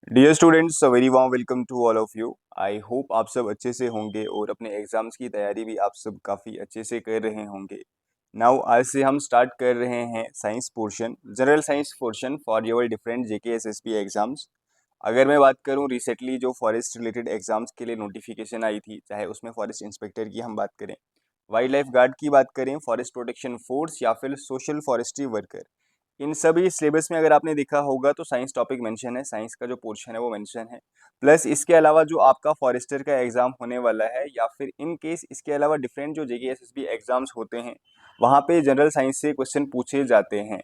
Dear students, very warm welcome to all of you. I hope आप सब अच्छे से होंगे और अपने एग्जाम्स की तैयारी भी आप सब काफ़ी अच्छे से कर रहे होंगे। नाउ आज से हम स्टार्ट कर रहे हैं science portion, general science portion for your different JK SSB exams. अगर मैं बात करूं रिसेंटली जो फॉरेस्ट रिलेटेड एग्जाम्स के लिए नोटिफिकेशन आई थी, चाहे उसमें फॉरेस्ट इंस्पेक्टर की हम बात करें, वाइल्ड लाइफ गार्ड की बात करें, फॉरेस्ट प्रोटेक्शन फोर्स या फिर सोशल फॉरेस्ट्री वर्कर, इन सभी सिलेबस में अगर आपने देखा होगा तो साइंस टॉपिक मेंशन है, साइंस का जो पोर्शन है वो मेंशन है। प्लस इसके अलावा जो आपका फॉरेस्टर का एग्जाम होने वाला है या फिर इन केस इसके अलावा डिफरेंट जो जेकेएसएसबी एग्जाम्स होते हैं वहाँ पे जनरल साइंस से क्वेश्चन पूछे जाते हैं।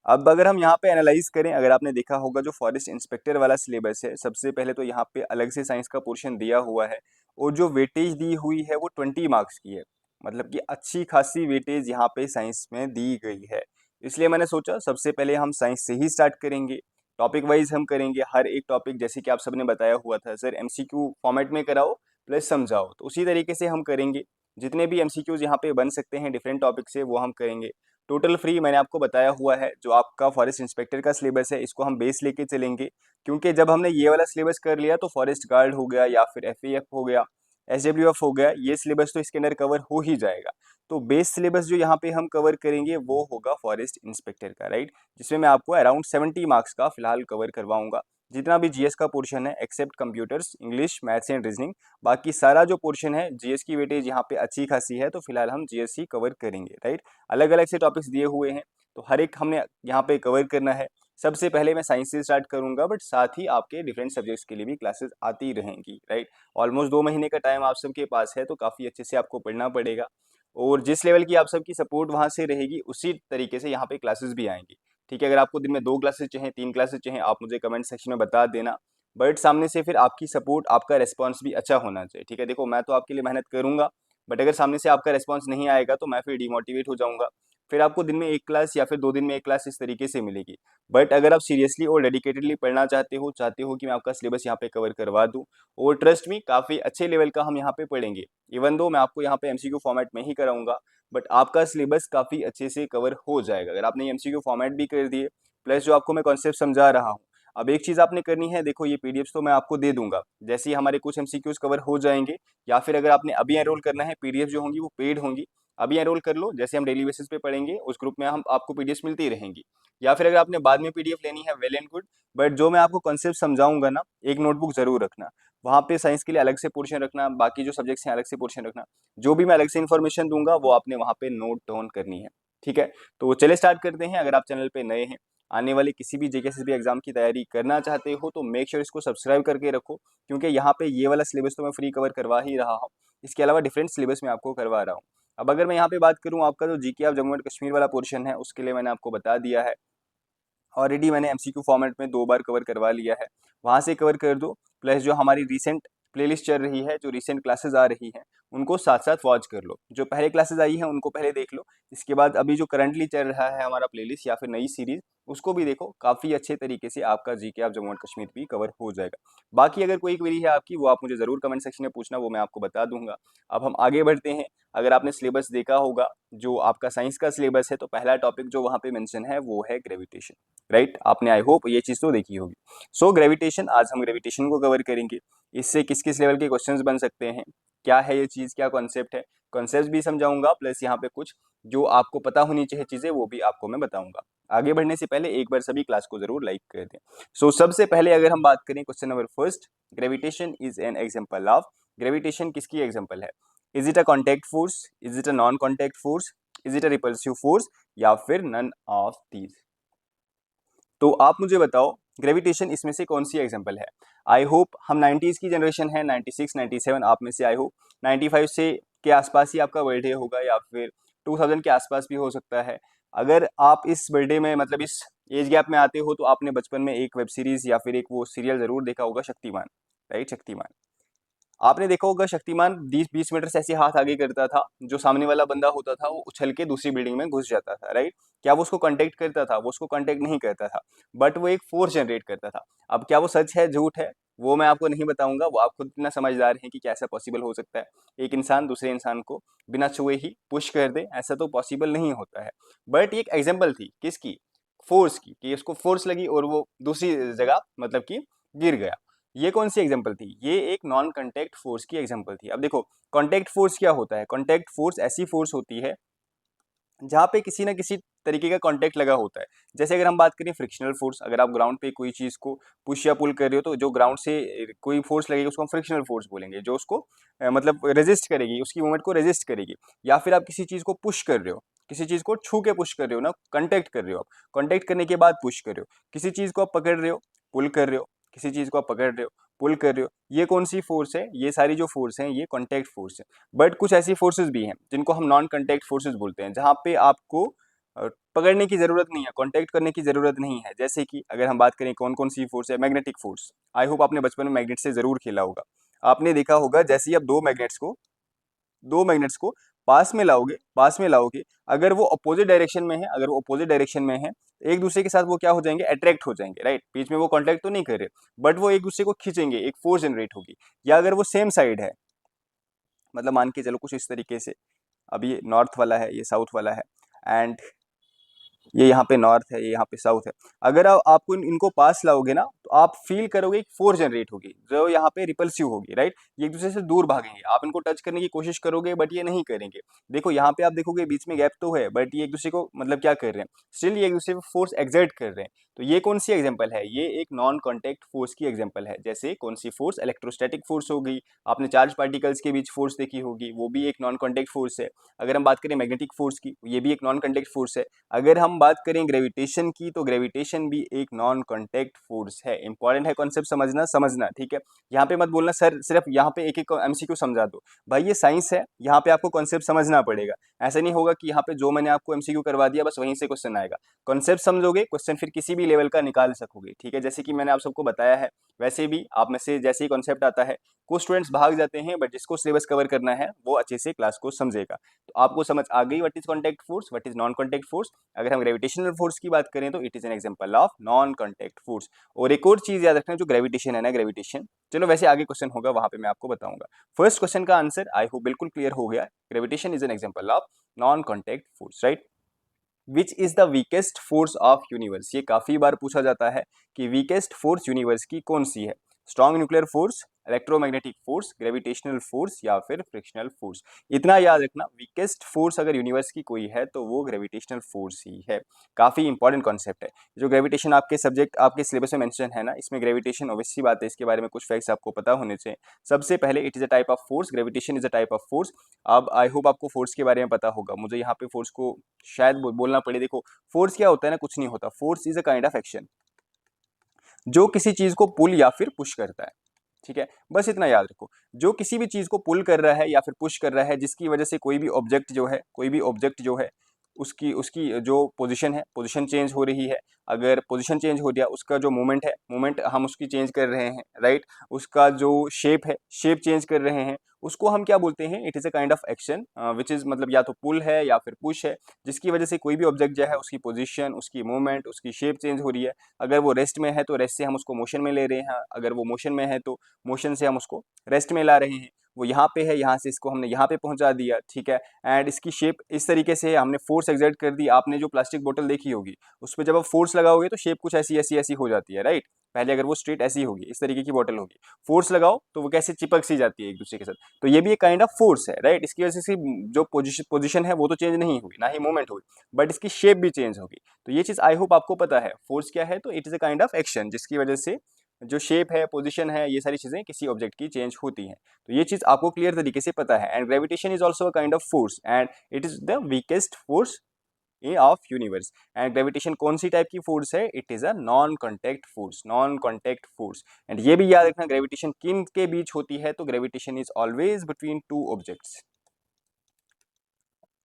अब अगर हम यहाँ पे एनालाइज करें, अगर आपने देखा होगा जो फॉरेस्ट इंस्पेक्टर वाला सिलेबस है, सबसे पहले तो यहाँ पे अलग से साइंस का पोर्शन दिया हुआ है और जो वेटेज दी हुई है वो 20 मार्क्स की है। मतलब कि अच्छी खासी वेटेज यहाँ पे साइंस में दी गई है। इसलिए मैंने सोचा सबसे पहले हम साइंस से ही स्टार्ट करेंगे। टॉपिक वाइज हम करेंगे हर एक टॉपिक, जैसे कि आप सबने बताया हुआ था सर एमसीक्यू फॉर्मेट में कराओ प्लस समझाओ, तो उसी तरीके से हम करेंगे। जितने भी एमसीक्यूज यहाँ पे बन सकते हैं डिफरेंट टॉपिक से वो हम करेंगे। टोटल फ्री मैंने आपको बताया हुआ है, जो आपका फॉरेस्ट इंस्पेक्टर का सिलेबस है इसको हम बेस लेके चलेंगे, क्योंकि जब हमने ये वाला सिलेबस कर लिया तो फॉरेस्ट गार्ड हो गया या फिर एफएएफ हो गया, एसडब्ल्यूएफ हो गया, ये सिलेबस तो इसके अंदर कवर हो ही जाएगा। तो बेस सिलेबस जो यहाँ पे हम कवर करेंगे वो होगा फॉरेस्ट इंस्पेक्टर का, राइट, जिसमें मैं आपको अराउंड 70 मार्क्स का फिलहाल कवर करवाऊंगा। जितना भी जीएस का पोर्शन है except computers, English, maths and reasoning, बाकी सारा जो पोर्शन है जीएस की वेटेज यहाँ पे अच्छी खासी है, तो फिलहाल हम जीएस ही कवर करेंगे, राइट। अलग अलग से टॉपिक्स दिए हुए हैं तो हर एक हमने यहाँ पे कवर करना है। सबसे पहले मैं साइंस से स्टार्ट करूंगा, बट साथ ही आपके डिफरेंट सब्जेक्ट्स के लिए भी क्लासेस आती रहेंगी, राइट। ऑलमोस्ट 2 महीने का टाइम आप सबके पास है, तो काफ़ी अच्छे से आपको पढ़ना पड़ेगा और जिस लेवल की आप सबकी सपोर्ट वहाँ से रहेगी उसी तरीके से यहाँ पे क्लासेस भी आएंगी। ठीक है, अगर आपको दिन में 2 क्लासेस चाहें, 3 क्लासेस चाहें, आप मुझे कमेंट सेक्शन में बता देना, बट सामने से फिर आपकी सपोर्ट, आपका रेस्पॉन्स भी अच्छा होना चाहिए। ठीक है, देखो मैं तो आपके लिए मेहनत करूंगा, बट अगर सामने से आपका रेस्पॉन्स नहीं आएगा तो मैं फिर डिमोटिवेट हो जाऊंगा। फिर आपको दिन में 1 क्लास या फिर 2 दिन में 1 क्लास इस तरीके से मिलेगी। बट अगर आप सीरियसली और डेडिकेटेडली पढ़ना चाहते हो कि मैं आपका सिलेबस यहाँ पे कवर करवा दूँ, और ट्रस्ट मी काफ़ी अच्छे लेवल का हम यहाँ पे पढ़ेंगे। इवन दो मैं आपको यहाँ पे एमसीक्यू फॉर्मेट में ही कराऊंगा, बट आपका सिलेबस काफ़ी अच्छे से कवर हो जाएगा अगर आपने एमसीक्यू फॉर्मेट भी कर दिए, प्लस जो आपको मैं कॉन्सेप्ट समझा रहा हूँ। अब एक चीज़ आपने करनी है, देखो ये पीडीएफ्स तो मैं आपको दे दूंगा जैसे ही हमारे कुछ एमसीक्यूज कवर हो जाएंगे, या फिर अगर आपने अभी एनरोल करना है, पीडीएफ जो होंगी वो पेड होंगी, अभी एनरोल कर लो, जैसे हम डेली बेसिस पे पढ़ेंगे उस ग्रुप में हम आपको पीडीएफ मिलती रहेंगी। या फिर अगर आपने बाद में पीडीएफ लेनी है, वेल एंड गुड, बट जो मैं आपको कॉन्सेप्ट समझाऊंगा ना, एक नोटबुक जरूर रखना, वहाँ पे साइंस के लिए अलग से पोर्शन रखना, बाकी जो सब्जेक्ट्स हैं अलग से पोर्शन रखना। जो भी मैं अलग से इन्फॉर्मेशन दूंगा वो आपने वहाँ पे नोट डाउन करनी है। ठीक है, तो चलिए स्टार्ट करते हैं। अगर आप चैनल पे नए हैं, आने वाले किसी भी जेकेएसएसबी एग्जाम की तैयारी करना चाहते हो, तो मेक श्योर इसको सब्सक्राइब करके रखो, क्योंकि यहाँ पे ये वाला सिलेबस तो मैं फ्री कवर करवा ही रहा हूँ, इसके अलावा डिफरेंट सिलेबस में आपको करवा रहा हूँ। अब अगर मैं यहाँ पे बात करूँ, आपका जो GK of Jammu and Kashmir वाला पोर्शन है उसके लिए मैंने आपको बता दिया है, ऑलरेडी मैंने एमसीक्यू फॉर्मेट में 2 बार कवर करवा लिया है, वहाँ से कवर कर दो। प्लस जो हमारी रिसेंट प्लेलिस्ट चल रही है, जो रिसेंट क्लासेस आ रही हैं उनको साथ साथ वॉच कर लो, जो पहले क्लासेस आई हैं उनको पहले देख लो, इसके बाद अभी जो करंटली चल रहा है हमारा प्लेलिस्ट या फिर नई सीरीज, उसको भी देखो। काफ़ी अच्छे तरीके से आपका GK of Jammu and Kashmir भी कवर हो जाएगा। बाकी अगर कोई क्वेरी है आपकी, वो आप मुझे ज़रूर कमेंट सेक्शन में पूछना, वो मैं आपको बता दूंगा। अब हम आगे बढ़ते हैं। अगर आपने सिलेबस देखा होगा, जो आपका साइंस का सिलेबस है, तो पहला टॉपिक जो वहाँ पे मेंशन है वो है ग्रेविटेशन, राइट। आपने आई होप ये चीज़ तो देखी होगी। सो ग्रेविटेशन, आज हम ग्रेविटेशन को कवर करेंगे। इससे किस किस लेवल के क्वेश्चंस बन सकते हैं, क्या है ये चीज़, क्या कॉन्सेप्ट है, कॉन्सेप्ट भी समझाऊंगा, प्लस यहाँ पे कुछ जो आपको पता होनी चाहिए चीज़ें वो भी आपको मैं बताऊंगा। आगे बढ़ने से पहले एक बार सभी क्लास को जरूर लाइक कर दें। सो सबसे पहले अगर हम बात करें question number first, gravitation is an example of, gravitation किसकी एग्जाम्पल है? Is it a contact force, is it a non contact force, is it a repulsive force, या फिर नन ऑफ दीज? तो आप मुझे बताओ ग्रेविटेशन इसमें से कौन सी एग्जांपल है। आई होप हम 90s की जनरेशन है, 96 97 आप में से आई होप 95 से के आसपास ही आपका बर्थडे होगा, या फिर 2000 के आसपास भी हो सकता है। अगर आप इस बर्थडे में, मतलब इस एज गैप में आते हो, तो आपने बचपन में एक वेब सीरीज या फिर एक वो सीरियल जरूर देखा होगा, शक्तिमान, राइट, शक्तिमान। आपने देखा होगा शक्तिमान 20 20 मीटर से ऐसे हाथ आगे करता था, जो सामने वाला बंदा होता था वो उछल के दूसरी बिल्डिंग में घुस जाता था, राइट। क्या वो उसको कांटेक्ट करता था? वो उसको कांटेक्ट नहीं करता था, बट वो एक फोर्स जनरेट करता था। अब क्या वो सच है झूठ है वो मैं आपको नहीं बताऊंगा, वो आप खुद इतना समझदार हैं कि कैसा पॉसिबल हो सकता है एक इंसान दूसरे इंसान को बिना छुए ही पुश कर दे, ऐसा तो पॉसिबल नहीं होता है। बट ये एक एग्जाम्पल थी किसकी? फोर्स की, कि उसको फोर्स लगी और वो दूसरी जगह, मतलब कि गिर गया। ये कौन सी एग्जांपल थी? ये एक नॉन कांटेक्ट फोर्स की एग्जांपल थी। अब देखो कांटेक्ट फोर्स क्या होता है? कांटेक्ट फोर्स ऐसी फोर्स होती है जहाँ पे किसी ना किसी तरीके का कांटेक्ट लगा होता है। जैसे अगर हम बात करें फ्रिक्शनल फोर्स, अगर आप ग्राउंड पे कोई चीज को पुश या पुल कर रहे हो तो जो ग्राउंड से कोई फोर्स लगेगी उसको हम फ्रिक्शनल फोर्स बोलेंगे, जो उसको मतलब रेजिस्ट करेगी, उसकी मूवमेंट को रेजिस्ट करेगी। या फिर आप किसी चीज को पुश कर रहे हो, किसी चीज को छू के पुश कर रहे हो ना, कांटेक्ट कर रहे हो, आप कांटेक्ट करने के बाद पुश कर रहे हो। किसी चीज को आप पकड़ रहे हो, पुल कर रहे हो, किसी चीज को आप पकड़ रहे हो, पुल कर रहे हो, ये कौन सी फोर्स है? ये सारी जो फोर्स हैं ये कॉन्टैक्ट फोर्स है। बट कुछ ऐसी फोर्सेस भी हैं जिनको हम नॉन कॉन्टैक्ट फोर्सेस बोलते हैं, जहाँ पे आपको पकड़ने की जरूरत नहीं है, कांटेक्ट करने की जरूरत नहीं है। जैसे कि अगर हम बात करें कौन कौन सी फोर्स है, मैग्नेटिक फोर्स। आई होप आपने बचपन में मैग्नेट से जरूर खेला होगा। आपने देखा होगा जैसे ही आप दो मैग्नेट्स को पास में लाओगे, अगर वो अपोजिट डायरेक्शन में है, एक दूसरे के साथ वो क्या हो जाएंगे? अट्रैक्ट हो जाएंगे, राइट? बीच में वो कांटेक्ट तो नहीं कर रहे, बट वो एक दूसरे को खींचेंगे, एक फोर्स जनरेट होगी। या अगर वो सेम साइड है, मतलब मान के चलो कुछ इस तरीके से, अब ये नॉर्थ वाला है, ये साउथ वाला है, एंड ये यहाँ पे नॉर्थ है, ये यहाँ पे साउथ है। अगर आपको इनको पास लाओगे ना, तो आप फील करोगे एक फोर्स जनरेट होगी जो यहाँ पे रिपल्सिव होगी, राइट? ये एक दूसरे से दूर भागेंगे, आप इनको टच करने की कोशिश करोगे बट ये नहीं करेंगे। देखो यहाँ पे आप देखोगे बीच में गैप तो है, बट ये एक दूसरे को मतलब क्या कर रहे हैं? स्टिल ये एक दूसरे पे फोर्स एक्सर्ट कर रहे हैं। तो ये कौन सी एग्जाम्पल है? ये एक नॉन कॉन्टेक्ट फोर्स की एग्जाम्पल है। जैसे कौन सी फोर्स? इलेक्ट्रोस्टैटिक फोर्स हो गई। आपने चार्ज पार्टिकल्स के बीच फोर्स देखी होगी, वो भी एक नॉन कॉन्टेक्ट फोर्स है। अगर हम बात करें मैग्नेटिक फोर्स की, ये भी एक नॉन कॉन्टेक्ट फोर्स है। अगर हम बात करें ग्रेविटेशन की, तो ग्रेविटेशन भी एक नॉन कॉन्टेक्ट फोर्स है। इंपॉर्टेंट है कॉन्सेप्ट समझना, ठीक है? यहाँ पे मत बोलना सर सिर्फ यहाँ पे एक एक एमसीक्यू समझा दो। भाई ये साइंस है, यहाँ पे आपको कॉन्सेप्ट समझना पड़ेगा। ऐसा नहीं होगा कि यहाँ पे जो मैंने आपको एमसीक्यू करवा दिया बस वहीं से क्वेश्चन आएगा। कॉन्सेप्ट समझोगे, क्वेश्चन फिर किसी भी लेवल का निकाल सकोगे, ठीक है? जैसे कि मैंने आप सबको बताया है, वैसे भी आप में से जैसे ही कॉन्सेप्ट आता है कुछ स्टूडेंट्स भाग जाते हैं, बट जिसको सिलेबस कवर करना है वो अच्छे से क्लास को समझेगा। तो आपको समझ आ गई what is contact force, what is non contact force. अगर हम ग्रेविटेशनल फोर्स की बात करें तो it is an example of non contact force. और एक और चीज याद रखना, जो ग्रेविटेशन है ना, ग्रेविटेशन, चलो वैसे आगे क्वेश्चन होगा वहां पे मैं आपको बताऊंगा। फर्स्ट क्वेश्चन का आंसर आई होप बिल्कुल क्लियर हो गया। Gravitation is an example of non contact force, right? Which is the weakest force of universe? ये काफी बार पूछा जाता है कि वीकेस्ट फोर्स यूनिवर्स की कौन सी है? Strong nuclear force, electromagnetic force, gravitational force या फिर फ्रिक्शनल फोर्स। इतना याद रखना, वीकेस्ट फोर्स अगर यूनिवर्स की कोई है तो वो ग्रेविटेशनल फोर्स ही है। काफी इंपॉर्टेंट कॉन्सेप्ट है। जो ग्रेविटेशन आपके सब्जेक्ट आपके सिलेबस में मेंशन है ना, इसमें ग्रेविटेशन ऑब्वियसली बात है, इसके बारे में कुछ फैक्ट्स आपको पता होने चाहिए। सबसे पहले it is a type of force, gravitation is a type of force. अब आई होप आपको फोर्स के बारे में पता होगा, मुझे यहाँ पे फोर्स को शायद बोलना पड़े। देखो फोर्स क्या होता है ना, कुछ नहीं होता। Force is a kind of action जो किसी चीज को पुल या फिर पुश करता है, ठीक है? बस इतना याद रखो, जो किसी भी चीज को पुल कर रहा है या फिर पुश कर रहा है, जिसकी वजह से कोई भी ऑब्जेक्ट जो है उसकी उसकी जो पोजीशन है, पोजीशन चेंज हो रही है। अगर पोजीशन चेंज हो गया, उसका जो मूवमेंट है, मूवमेंट हम उसकी चेंज कर रहे हैं, राइट? उसका जो शेप है, शेप चेंज कर रहे हैं, उसको हम क्या बोलते हैं? It is a kind of action which is मतलब या तो पुल है या फिर पुश है, जिसकी वजह से कोई भी ऑब्जेक्ट जो है उसकी पोजीशन, उसकी मूवमेंट, उसकी शेप चेंज हो रही है। अगर वो रेस्ट में है तो रेस्ट से हम उसको मोशन में ले रहे हैं, अगर वो मोशन में है तो मोशन से हम उसको रेस्ट में ला रहे हैं। वो यहाँ पे है, यहाँ से इसको हमने यहाँ पे पहुंचा दिया, ठीक है? एंड इसकी शेप इस तरीके से हमने फोर्स एक्सर्ट कर दी। आपने जो प्लास्टिक बोतल देखी होगी, उस पर जब आप फोर्स लगाओगे तो शेप कुछ ऐसी ऐसी ऐसी हो जाती है, राइट? पहले अगर वो स्ट्रेट ऐसी होगी, इस तरीके की बोतल होगी, फोर्स लगाओ तो वो कैसे चिपक सी जाती है एक दूसरे के साथ। तो ये भी एक काइंड ऑफ फोर्स है, राइट? इसकी वजह से जो पोजिशन है वो तो चेंज नहीं हुई, ना ही मूवमेंट हुई, बट इसकी शेप भी चेंज होगी। तो ये चीज आई होप आपको पता है। फोर्स क्या है? तो it is a kind of action जिसकी वजह से जो शेप है, पोजीशन है, ये सारी चीजें किसी ऑब्जेक्ट की चेंज होती हैं। तो ये चीज आपको क्लियर तरीके से पता है। And gravitation is also a kind of force and it is the weakest force A of universe. And gravitation कौन सी टाइप की फोर्स है? It is a non contact force, non contact force. And ये भी याद रखना, gravitation किन के बीच होती है? तो gravitation is always between two objects,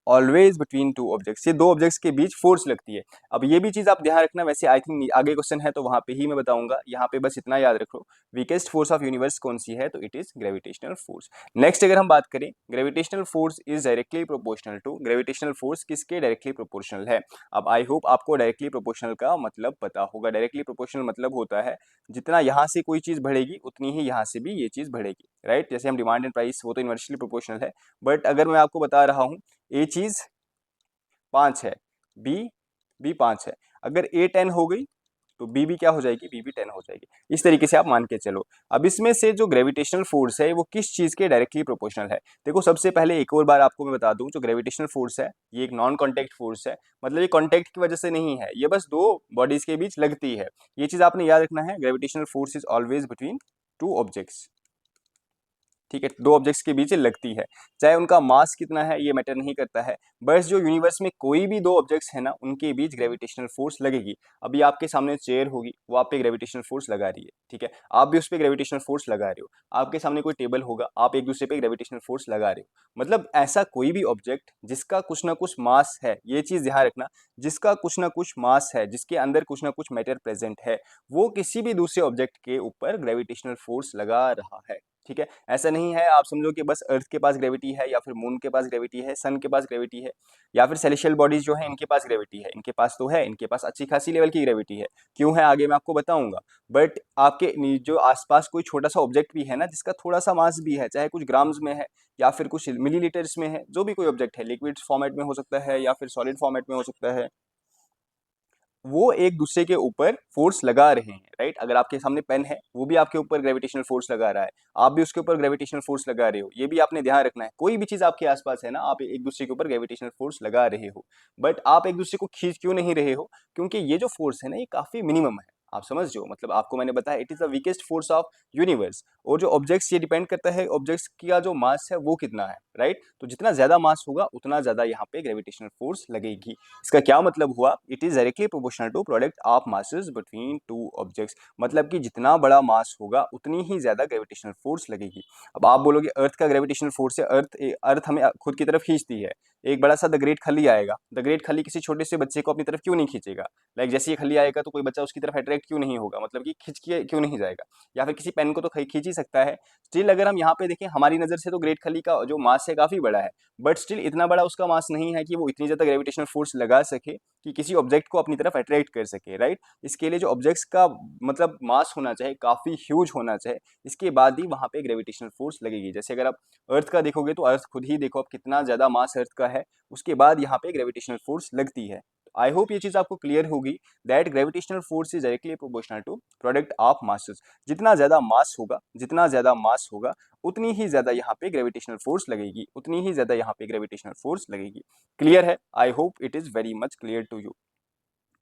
always between two objects. ये दो ऑब्जेक्ट्स के बीच फोर्स लगती है। अब ये भी चीज आप ध्यान रखना, वैसे आई थिंक आगे क्वेश्चन है तो वहां पे ही मैं बताऊंगा, यहाँ पे बस इतना याद रखो, वीकेस्ट फोर्स ऑफ यूनिवर्स कौन सी है? तो it is gravitational force. Next अगर हम बात करें, gravitational force is directly proportional to, gravitational force किसके डायरेक्टली प्रोपोर्शनल है? अब आई होप आपको डायरेक्टली प्रोपोर्शनल का मतलब पता होगा। डायरेक्टली प्रोपोर्शनल मतलब होता है जितना यहाँ से कोई चीज बढ़ेगी उतनी ही यहाँ से भी ये चीज बढ़ेगी, राइट? जैसे हम डिमांड एंड प्राइस, वो तो इनवर्सली प्रोपोर्शनल है, बट अगर मैं आपको बता रहा हूँ ए चीज 5 है, बी 5 है, अगर ए 10 हो गई तो बी भी क्या हो जाएगी, बी भी 10 हो जाएगी। इस तरीके से आप मान के चलो। अब इसमें से जो ग्रेविटेशनल फोर्स है वो किस चीज के डायरेक्टली प्रोपोर्शनल है? देखो सबसे पहले एक और बार आपको मैं बता दूं, जो ग्रेविटेशनल फोर्स है ये एक नॉन कॉन्टैक्ट फोर्स है, मतलब ये कॉन्टैक्ट की वजह से नहीं है, ये बस दो बॉडीज के बीच लगती है। ये चीज आपने याद रखना है, gravitational force is always between two objects. ठीक है, दो ऑब्जेक्ट्स के बीच लगती है, चाहे उनका मास कितना है ये मैटर नहीं करता है, बस जो यूनिवर्स में कोई भी दो ऑब्जेक्ट्स है ना उनके बीच ग्रेविटेशनल फोर्स लगेगी। अभी आपके सामने चेयर होगी, वो आप पे ग्रेविटेशनल फोर्स लगा रही है, ठीक है, आप भी उस पर ग्रेविटेशनल फोर्स लगा रहे हो। आपके सामने कोई टेबल होगा, आप एक दूसरे पे ग्रेविटेशनल फोर्स लगा रहे हो। मतलब ऐसा कोई भी ऑब्जेक्ट जिसका कुछ ना कुछ मास है, ये चीज ध्यान रखना, जिसका कुछ ना कुछ मास है, जिसके अंदर कुछ ना कुछ मैटर प्रेजेंट है, वो किसी भी दूसरे ऑब्जेक्ट के ऊपर ग्रेविटेशनल फोर्स लगा रहा है। ठीक है, ऐसा नहीं है आप समझो कि बस अर्थ के पास ग्रेविटी है या फिर मून के पास ग्रेविटी है, सन के पास ग्रेविटी है, या फिर सेलेशियल बॉडीज जो है इनके पास ग्रेविटी है। इनके पास तो है, इनके पास अच्छी खासी लेवल की ग्रेविटी है। क्यों है आगे मैं आपको बताऊंगा। बट आपके जो आसपास कोई छोटा सा ऑब्जेक्ट भी है ना, जिसका थोड़ा सा मास भी है, चाहे कुछ ग्राम्स में है या फिर कुछ मिलीलीटर्स में है, जो भी कोई ऑब्जेक्ट है, लिक्विड फॉर्मेट में हो सकता है या फिर सॉलिड फॉर्मेट में हो सकता है, वो एक दूसरे के ऊपर फोर्स लगा रहे हैं, राइट। अगर आपके सामने पेन है, वो भी आपके ऊपर ग्रेविटेशनल फोर्स लगा रहा है, आप भी उसके ऊपर ग्रेविटेशनल फोर्स लगा रहे हो, ये भी आपने ध्यान रखना है। कोई भी चीज आपके आसपास है ना, आप एक दूसरे के ऊपर ग्रेविटेशनल फोर्स लगा रहे हो, बट आप एक दूसरे को खींच क्यों नहीं रहे हो? क्योंकि ये जो फोर्स है ना, ये काफी मिनिमम है। आप समझ रहे हो, मतलब आपको मैंने बताया it is the weakest force of universe. और जो ऑब्जेक्ट्स, ये डिपेंड करता है ऑब्जेक्ट्स का जो मास है वो कितना है, राइट। तो जितना ज्यादा मास होगा उतना ज्यादा यहाँ पे ग्रेविटेशनल फोर्स लगेगी। इसका क्या मतलब हुआ? It is directly proportional to product of masses between two objects. मतलब कि जितना बड़ा मास होगा उतनी ही ज्यादा ग्रेविटेशनल फोर्स लगेगी। अब आप बोलोगे अर्थ का ग्रेविटेशनल फोर्स है, अर्थ हमें खुद की तरफ खींचती है। एक बड़ा सा द ग्रेट खली आएगा, द ग्रेट खली किसी छोटे से बच्चे को अपनी तरफ क्यों नहीं खींचेगा? लाइक जैसे ये खली आएगा तो कोई बच्चा उसकी तरफ अट्रैक्ट क्यों नहीं होगा, मतलब कि खींच के क्यों नहीं जाएगा? या फिर किसी पेन को तो खींच ही सकता है। स्टिल अगर हम यहाँ पे देखें, हमारी नजर से तो ग्रेट खली का जो मास है काफी बड़ा है, बट स्टिल इतना बड़ा उसका मास नहीं है कि वो इतनी ज्यादा ग्रेविटेशनल फोर्स लगा सके कि किसी ऑब्जेक्ट को अपनी तरफ अट्रैक्ट कर सके, राइट। इसके लिए जो ऑब्जेक्ट्स का मतलब मास होना चाहिए काफी ह्यूज होना चाहिए, इसके बाद ही वहां पे ग्रेविटेशनल फोर्स लगेगी। जैसे अगर आप अर्थ का देखोगे तो अर्थ खुद ही देखो आप कितना ज्यादा मास अर्थ का है, उसके बाद यहाँ पे ग्रेविटेशनल फोर्स लगती है। आई होप ये चीज आपको क्लियर होगी that gravitational force is directly proportional to product of masses. जितना ज्यादा मास होगा, जितना ज्यादा मास होगा, उतनी ही ज्यादा यहाँ पे ग्रेविटेशनल फोर्स लगेगी, उतनी ही ज्यादा यहाँ पे ग्रेविटेशनल फोर्स लगेगी। क्लियर है? I hope it is very much clear to you.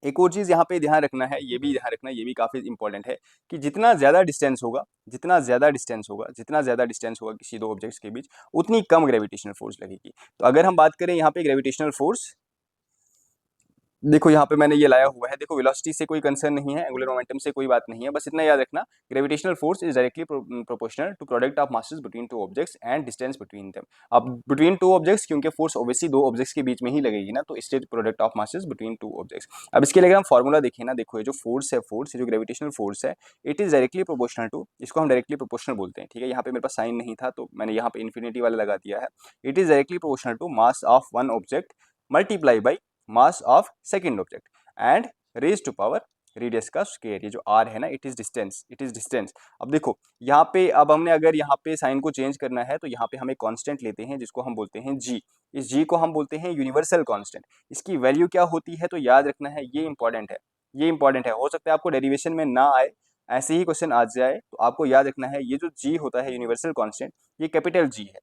एक और चीज यहाँ पे ध्यान रखना है, ये भी ध्यान रखना, ये भी काफी इंपॉर्टेंट है कि जितना ज्यादा डिस्टेंस होगा, जितना ज्यादा डिस्टेंस होगा, जितना ज्यादा डिस्टेंस होगा किसी दो ऑब्जेक्ट्स के बीच, उतनी कम ग्रेविटेशनल फोर्स लगेगी। तो अगर हम बात करें यहाँ पे ग्रेविटेशनल फोर्स, देखो यहाँ पे मैंने ये लाया हुआ है, देखो वेलोसिटी से कोई कंसर्न नहीं है, एंगुलर मोमेंटम से कोई बात नहीं है, बस इतना याद रखना, gravitational force is directly proportional to product of masses between two objects and distance between them. अब बिटवीन टू ऑब्जेक्ट्स, क्योंकि फोर्स ऑब्वियसली दो ऑब्जेक्ट्स के बीच में ही लगेगी ना, तो इसलिए product of masses between two objects. अब इसके लिए अगर हम फॉर्मूला देखें ना, देखो ये जो फोर्स है, फोर्स जो ग्रेविटेशनल फोर्स है, it is directly proportional to, इसको हम डायरेक्टली प्रोपोर्शनल बोलते हैं, ठीक है। यहाँ पे मेरे पास साइन नहीं था तो मैंने यहाँ पे इन्फिनिटी वाला लगा दिया है। It is directly proportional to mass of one object multiply by mass of second object and raise to power radius का स्क्वायर। ये जो आर है ना, it is distance, it is distance. अब देखो यहाँ पे, अब हमने अगर यहाँ पे साइन को चेंज करना है तो यहाँ पे हम एक कांस्टेंट लेते हैं जिसको हम बोलते हैं जी। इस जी को हम बोलते हैं यूनिवर्सल कांस्टेंट। इसकी वैल्यू क्या होती है तो याद रखना है, ये इंपॉर्टेंट है, ये इंपॉर्टेंट है। हो सकता है आपको डेरिवेशन में ना आए, ऐसे ही क्वेश्चन आ जाए, तो आपको याद रखना है ये जो जी होता है यूनिवर्सल कांस्टेंट, ये कैपिटल जी है।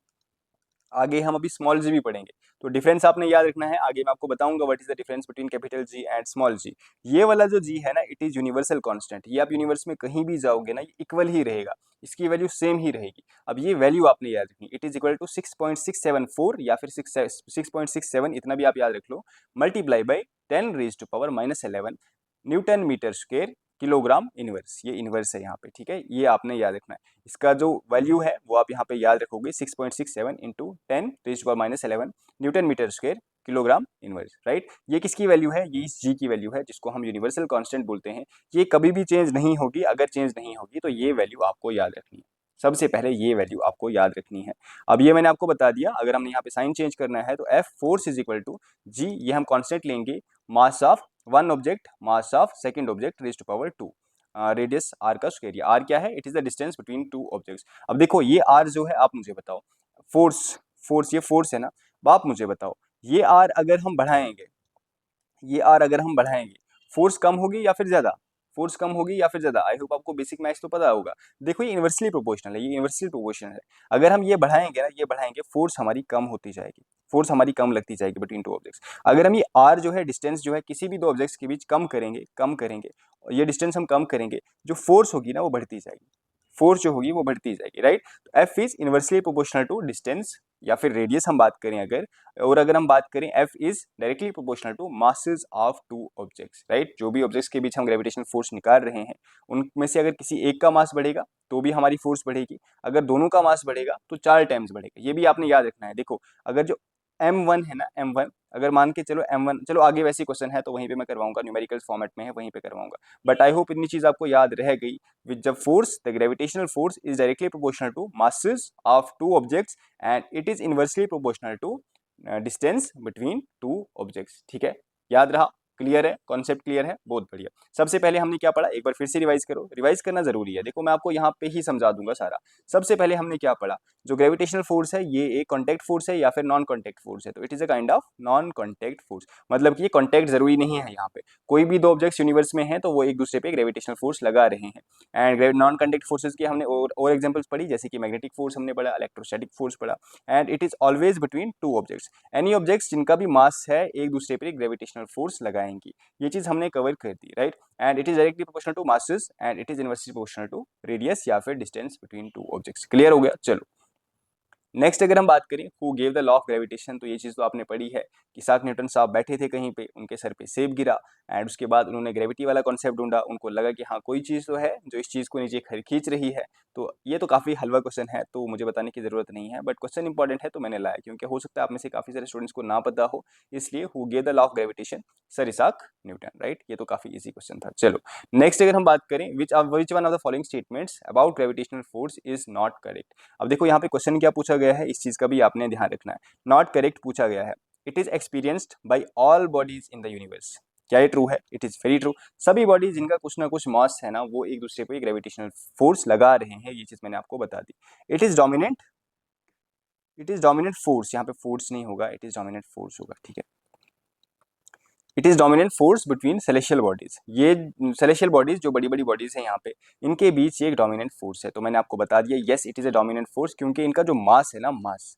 आगे हम अभी स्मॉल जी भी पढ़ेंगे, तो डिफरेंस आपने याद रखना है। आगे मैं आपको बताऊंगा what is the difference between capital G and small G. ये वाला जो जी है ना, इट इज यूनिवर्सल कांस्टेंट। ये आप यूनिवर्स में कहीं भी जाओगे ना, ये इक्वल ही रहेगा, इसकी वैल्यू सेम ही रहेगी। अब ये वैल्यू आपने याद रखनी, इट इज इक्वल टू 6.674 या फिर 6.67, इतना भी आप याद रख लो, multiply by 10⁻⁻11 newton metre square kilogram inverse. ये इनवर्स है यहाँ पे, ठीक है, ये आपने याद रखना है। इसका जो वैल्यू है वो आप यहाँ पे याद रखोगे, 6.67 into 10⁻11 newton metre square kilogram inverse, right. ये किसकी वैल्यू है? ये इस जी की वैल्यू है, जिसको हम यूनिवर्सल कांस्टेंट बोलते हैं। ये कभी भी चेंज नहीं होगी, अगर चेंज नहीं होगी तो ये वैल्यू आपको याद रखनी है। सबसे पहले ये वैल्यू आपको याद रखनी है। अब ये मैंने आपको बता दिया, अगर हमने यहाँ पे साइन चेंज करना है तो F force is equal to G, ये हम कांस्टेंट लेंगे, mass of one object mass of second object raise to power 2, radius R का स्क्वायर। आर क्या है? It is the distance between two objects. अब देखो ये आर जो है, आप मुझे बताओ, फोर्स, फोर्स ये फोर्स है ना, अब आप मुझे बताओ, ये आर अगर हम बढ़ाएंगे, ये आर अगर हम बढ़ाएंगे, फोर्स कम होगी या फिर ज्यादा? फोर्स कम होगी या फिर ज़्यादा? आई होप आपको बेसिक मैथ्स तो पता होगा। देखो ये इन्वर्सली प्रोपोर्शनल है, ये इन्वर्सली प्रोपोर्शनल है। अगर हम ये बढ़ाएंगे ना, ये बढ़ाएंगे, फोर्स हमारी कम होती जाएगी, फोर्स हमारी कम लगती जाएगी बिटवीन टू ऑब्जेक्ट्स। अगर हम ये आर जो है, डिस्टेंस जो है किसी भी दो ऑब्जेक्ट्स के बीच कम करेंगे, कम करेंगे, और ये डिस्टेंस हम कम करेंगे, जो फोर्स होगी ना वो बढ़ती जाएगी, फोर्स जो होगी वो बढ़ती जाएगी, राइट। तो F is inversely proportional to distance या फिर रेडियस हम बात करें अगर, और अगर हम बात करें F is directly proportional to masses of two objects, right. जो भी ऑब्जेक्ट्स के बीच हम ग्रेविटेशनल फोर्स निकाल रहे हैं उनमें से अगर किसी एक का मास बढ़ेगा तो भी हमारी फोर्स बढ़ेगी, अगर दोनों का मास बढ़ेगा तो 4 टाइम्स बढ़ेगा। ये भी आपने याद रखना है। देखो अगर जो m1 है ना, m1 अगर मान के चलो m1, चलो आगे वैसे क्वेश्चन है तो वहीं पे मैं करवाऊंगा, न्यूमेरिकल फॉर्मेट में है वहीं पे करवाऊंगा, बट आई होप इतनी चीज आपको याद रह गई। विच जब force, the gravitational force is directly proportional to masses of two objects and it is inversely proportional to distance between two objects. ठीक है, याद रहा, क्लियर है, कॉन्सेप्ट क्लियर है, बहुत बढ़िया। सबसे पहले हमने क्या पढ़ा, एक बार फिर से रिवाइज करो, रिवाइज करना जरूरी है। देखो मैं आपको यहाँ पे ही समझा दूंगा सारा। सबसे पहले हमने क्या पढ़ा, जो ग्रेविटेशनल फोर्स है ये एक कॉन्टैक्ट फोर्स है या फिर नॉन कॉन्टैक्ट फोर्स है, तो it is a kind of non contact force. मतलब कि ये कॉन्टैक्ट जरूरी नहीं है, यहाँ पे कोई भी दो ऑब्जेक्ट्स यूनिवर्स में हैं तो वो एक दूसरे पे ग्रेविटेशनल फोर्स लगा रहे हैं। एंड नॉन कॉन्टैक्ट फोर्सेज की हमने और एग्जांपल्स पढ़ी, जैसे कि मैग्नेटिक फोर्स हमने पढ़ा, इलेक्ट्रोस्टैटिक फोर्स पढ़ा। And it is always between two objects, any objects जिनका भी मास है एक दूसरे पे ग्रेविटेशनल फोर्स लगाएंगी। ये चीज हमने कवर कर दी, right. And it is directly proportional to masses and it is inversely proportional to radius या फिर distance between two objects. Clear हो गया? चलो नेक्स्ट अगर हम बात करें who gave the law of gravitation, तो ये चीज़ तो आपने पढ़ी है कि इसाक न्यूटन साहब बैठे थे कहीं पे, उनके सर पे सेब गिरा एंड उसके बाद उन्होंने ग्रेविटी वाला कॉन्सेप्ट ढूंढा, उनको लगा कि हाँ कोई चीज़ तो है जो इस चीज़ को नीचे खींच रही है। तो ये तो काफ़ी हलवा क्वेश्चन है तो मुझे बताने की ज़रूरत नहीं है, बट क्वेश्चन इंपॉर्टेंट है तो मैंने लाया, क्योंकि हो सकता है आप में से काफ़ी सारे स्टूडेंट्स को ना पता हो, इसलिए who gave the law of gravitation, sir Isaac Newton, right. ये तो काफ़ी ईजी क्वेश्चन था। चलो नेक्स्ट अगर हम बात करें, which one of the following statements about gravitational force is not correct. अब देखो यहाँ पे क्वेश्चन क्या पूछा गया है, इस चीज का भी आपने ध्यान रखना है। नॉट करेक्ट पूछा गया है, it is experienced bye all bodies in the universe. क्या ये ट्रू है? It is very true. सभी बॉडीज जिनका कुछ ना कुछ मास है ना, वो एक दूसरे पे ग्रेविटेशनल फोर्स लगा रहे हैं, ये चीज मैंने आपको बता दी। It is dominant, it is dominant force, यहाँ पे फोर्स नहीं होगा, इट इज डोमिनेंट फोर्स होगा, ठीक है। It is dominant force between celestial bodies, ये सेलेशियल बॉडीज जो बड़ी बड़ी बॉडीज हैं यहाँ पे, इनके बीच ये एक डोमिनेंट फोर्स है। तो मैंने आपको बता दिया, yes it is a dominant force, क्योंकि इनका जो मास है ना, मास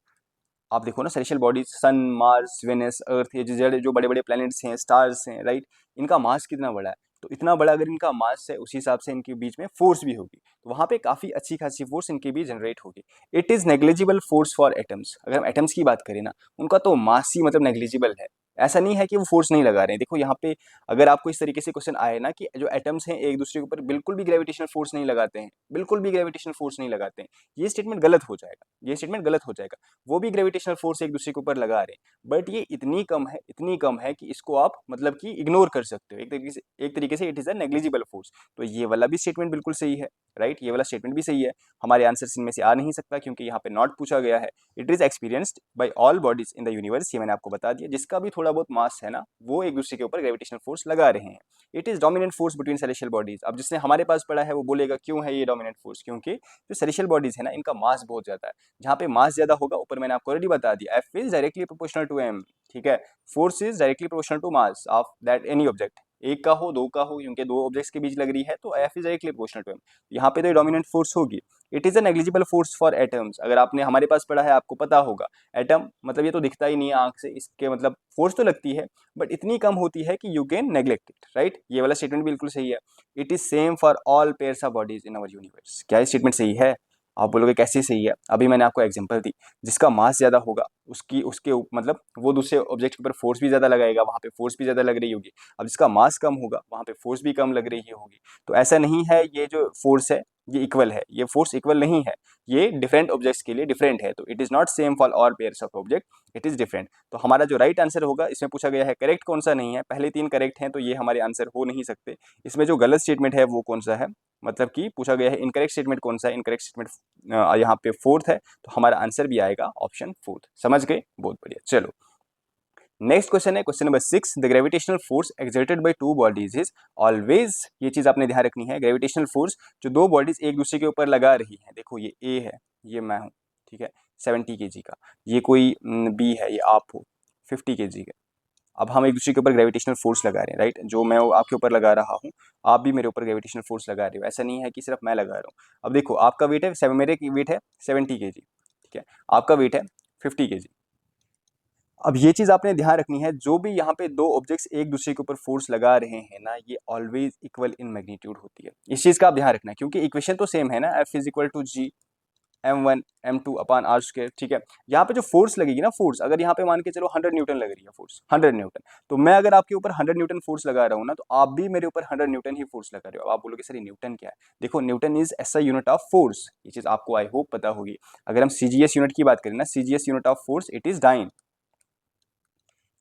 आप देखो ना, सेलेशियल बॉडीज, सन, मार्स, वेनस, अर्थ, ये जो बड़े बड़े प्लैनेट्स हैं, स्टार्स हैं, राइट, इनका मास कितना बड़ा है। तो इतना बड़ा अगर इनका मास है, उसी हिसाब से इनके बीच में फोर्स भी होगी, तो वहाँ पे काफ़ी अच्छी खासी फोर्स इनके बीच जनरेट होगी। It is negligible force for atoms, अगर हम एटम्स की बात करें ना, उनका तो मास ही मतलब नेग्लिजिबल है। ऐसा नहीं है कि वो फोर्स नहीं लगा रहे हैं। देखो यहाँ पे अगर आपको इस तरीके से क्वेश्चन आए ना कि जो एटम्स हैं एक दूसरे के ऊपर बिल्कुल भी ग्रेविटेशनल फोर्स नहीं लगाते हैं, बिल्कुल भी ग्रेविटेशनल फोर्स नहीं लगाते हैं, ये स्टेटमेंट गलत हो जाएगा, ये स्टेटमेंट गलत हो जाएगा। वो भी ग्रेविटेशनल फोर्स एक दूसरे के ऊपर लगा रहे हैं, बट ये इतनी कम है, इतनी कम है कि इसको आप मतलब कि इग्नोर कर सकते हो एक तरीके से, एक तरीके से it is a negligible force. तो ये वाला भी स्टेटमेंट बिल्कुल सही है, राइट, ये वाला स्टेटमेंट भी सही है। हमारे आंसर इनमें से आ नहीं सकता क्योंकि यहाँ पे नॉट पूछा गया है। It is experienced bye all bodies in the universe, ये मैंने आपको बता दिया, जिसका भी थोड़ा बहुत मास है ना, वो एक दूसरे के ऊपर ग्रेविटेशनल फोर्स लगा रहे हैं। It is dominant force between celestial bodies. अब जिसने हमारे पास पढ़ा है वो बोलेगा क्यों है ये डोमिनेंट फोर्स, क्योंकि जो सेलेशियल बॉडीज है ना, इनका मास बहुत ज्यादा है। जहाँ पे मास ज्यादा होगा, ऊपर मैंने आपको ऑलरेडी बता दिया, F is directly proportional to M, ठीक है। Force is directly proportional to mass of that any object, एक का हो, दो का हो, क्योंकि दो ऑब्जेक्ट्स के बीच लग रही है, तो F is directly proportional to M. यहाँ पे तो डोमिनेंट फोर्स होगी। It is a negligible force for atoms, अगर आपने हमारे पास पढ़ा है आपको पता होगा, एटम मतलब ये तो दिखता ही नहीं है आंख से, इसके मतलब फोर्स तो लगती है बट इतनी कम होती है कि you can neglect it, right. ये वाला स्टेटमेंट बिल्कुल सही है। It is same for all pairs of bodies in our universe. क्या ये स्टेटमेंट सही है? आप बोलोगे कैसे सही है, अभी मैंने आपको एग्जांपल दी, जिसका मास ज्यादा होगा उसकी उसके मतलब वो दूसरे ऑब्जेक्ट के ऊपर फोर्स भी ज्यादा लगाएगा, वहां पे फोर्स भी ज्यादा लग रही होगी। अब जिसका मास कम होगा वहां पे फोर्स भी कम लग रही होगी। तो ऐसा नहीं है ये जो फोर्स है ये इक्वल है, ये फोर्स इक्वल नहीं है, ये डिफरेंट ऑब्जेक्ट्स के लिए डिफरेंट है। तो it is not same for all pairs of object, it is different. तो हमारा जो राइट आंसर होगा, इसमें पूछा गया है करेक्ट कौन सा नहीं है, पहले तीन करेक्ट हैं तो ये हमारे आंसर हो नहीं सकते। इसमें जो गलत स्टेटमेंट है वो कौन सा है, मतलब कि पूछा गया है इनकरेक्ट स्टेटमेंट कौन सा है, इनकरेक्ट स्टेटमेंट यहाँ पे फोर्थ है, तो हमारा आंसर भी आएगा ऑप्शन फोर्थ। समझ गए? बहुत बढ़िया। चलो नेक्स्ट क्वेश्चन है question number 6, the gravitational force exerted by two bodies is always, ये चीज आपने ध्यान रखनी है, ग्रेविटेशनल फोर्स जो दो बॉडीज एक दूसरे के ऊपर लगा रही है, देखो ये ए है, ये मैं हूँ, ठीक है, 70 kg का, ये कोई बी है, ये आप हो 50 kg का, अब हम एक दूसरे के ऊपर ग्रेविटेशनल फोर्स लगा रहे हैं, राइट। जो मैं आपके ऊपर लगा रहा हूँ, आप भी मेरे ऊपर ग्रेविटेशनल फोर्स लगा रहे हो। ऐसा नहीं है कि सिर्फ मैं लगा रहा हूँ। अब देखो, आपका वेट है मेरे वेट है 70 kg, ठीक है। आपका वेट है 50 kg। अब ये चीज आपने ध्यान रखनी है, जो भी यहाँ पे दो ऑब्जेक्ट्स एक दूसरे के ऊपर फोर्स लगा रहे हैं ना, ये ऑलवेज इक्वल इन मैग्नीट्यूड होती है। इस चीज का आप ध्यान रखना है, क्योंकि इक्वेशन तो सेम है ना, F = G m1 m2/r², ठीक है। यहाँ पे जो फोर्स लगेगी ना, फोर्स अगर यहाँ पे मान के चलो 100 न्यूटन लग रही है, फोर्स 100 न्यूटन, तो मैं अगर आपके ऊपर 100 न्यूटन फोर्स लगा रहा हूँ ना, तो आप भी मेरे ऊपर 100 न्यूटन ही फोर्स लगा रहे हो। अब आप बोलोगे सर ये न्यूटन क्या है? देखो, न्यूटन इज ऐसा यूनिट ऑफ फोर्स, ये चीज आपको आई होप पता होगी। अगर हम सीजीएस यूनिट की बात करें ना, CGS unit of force it is dyne.